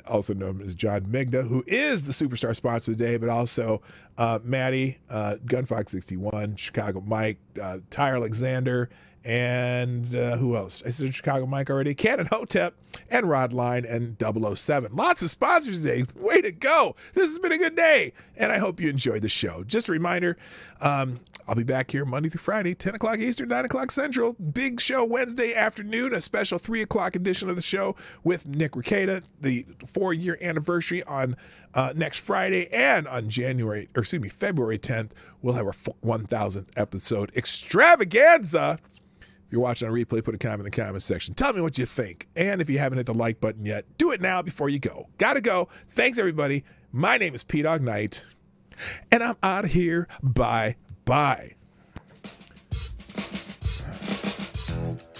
also known as John Migna, who is the superstar sponsor today, but also Maddie, Gunfox 61, Chicago Mike, Ty Alexander, and who else? I said Chicago Mike already. Cannon Hotep and Rodline and 007. Lots of sponsors today. Way to go. This has been a good day, and I hope you enjoyed the show. Just a reminder, I'll be back here Monday through Friday, 10 o'clock Eastern, 9 o'clock Central. Big show Wednesday afternoon, a special 3 o'clock edition of the show with Nick Rekieta, the 4-year anniversary on next Friday, and on February 10th, we'll have our 1,000th episode extravaganza. If you're watching on replay, put a comment in the comments section. Tell me what you think. And if you haven't hit the like button yet, do it now before you go. Gotta go. Thanks, everybody. My name is P-Dog Knight, and I'm out of here. Bye.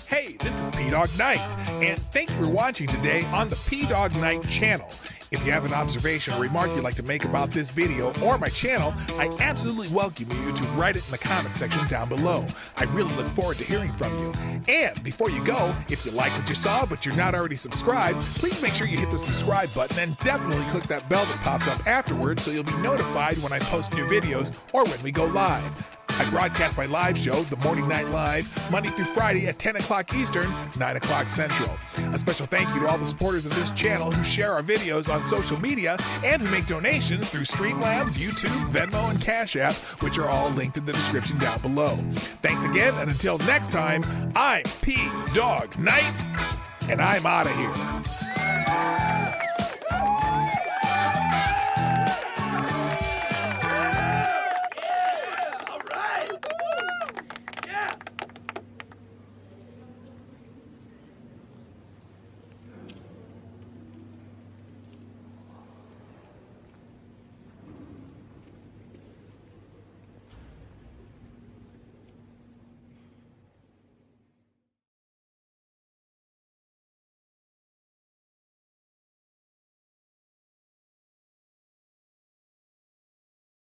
Hey, this is P-Dog Knight, and thank you for watching today on the P-Dog Knight channel. If you have an observation or remark you'd like to make about this video or my channel, I absolutely welcome you to write it in the comment section down below. I really look forward to hearing from you. And before you go, if you like what you saw but you're not already subscribed, please make sure you hit the subscribe button and definitely click that bell that pops up afterwards so you'll be notified when I post new videos or when we go live. I broadcast my live show, The Morning Night Live, Monday through Friday at 10 o'clock Eastern, 9 o'clock Central. A special thank you to all the supporters of this channel who share our videos on social media and who make donations through Streamlabs, YouTube, Venmo, and Cash App, which are all linked in the description down below. Thanks again, and until next time, I'm P-Dog Knight, and I'm out of here.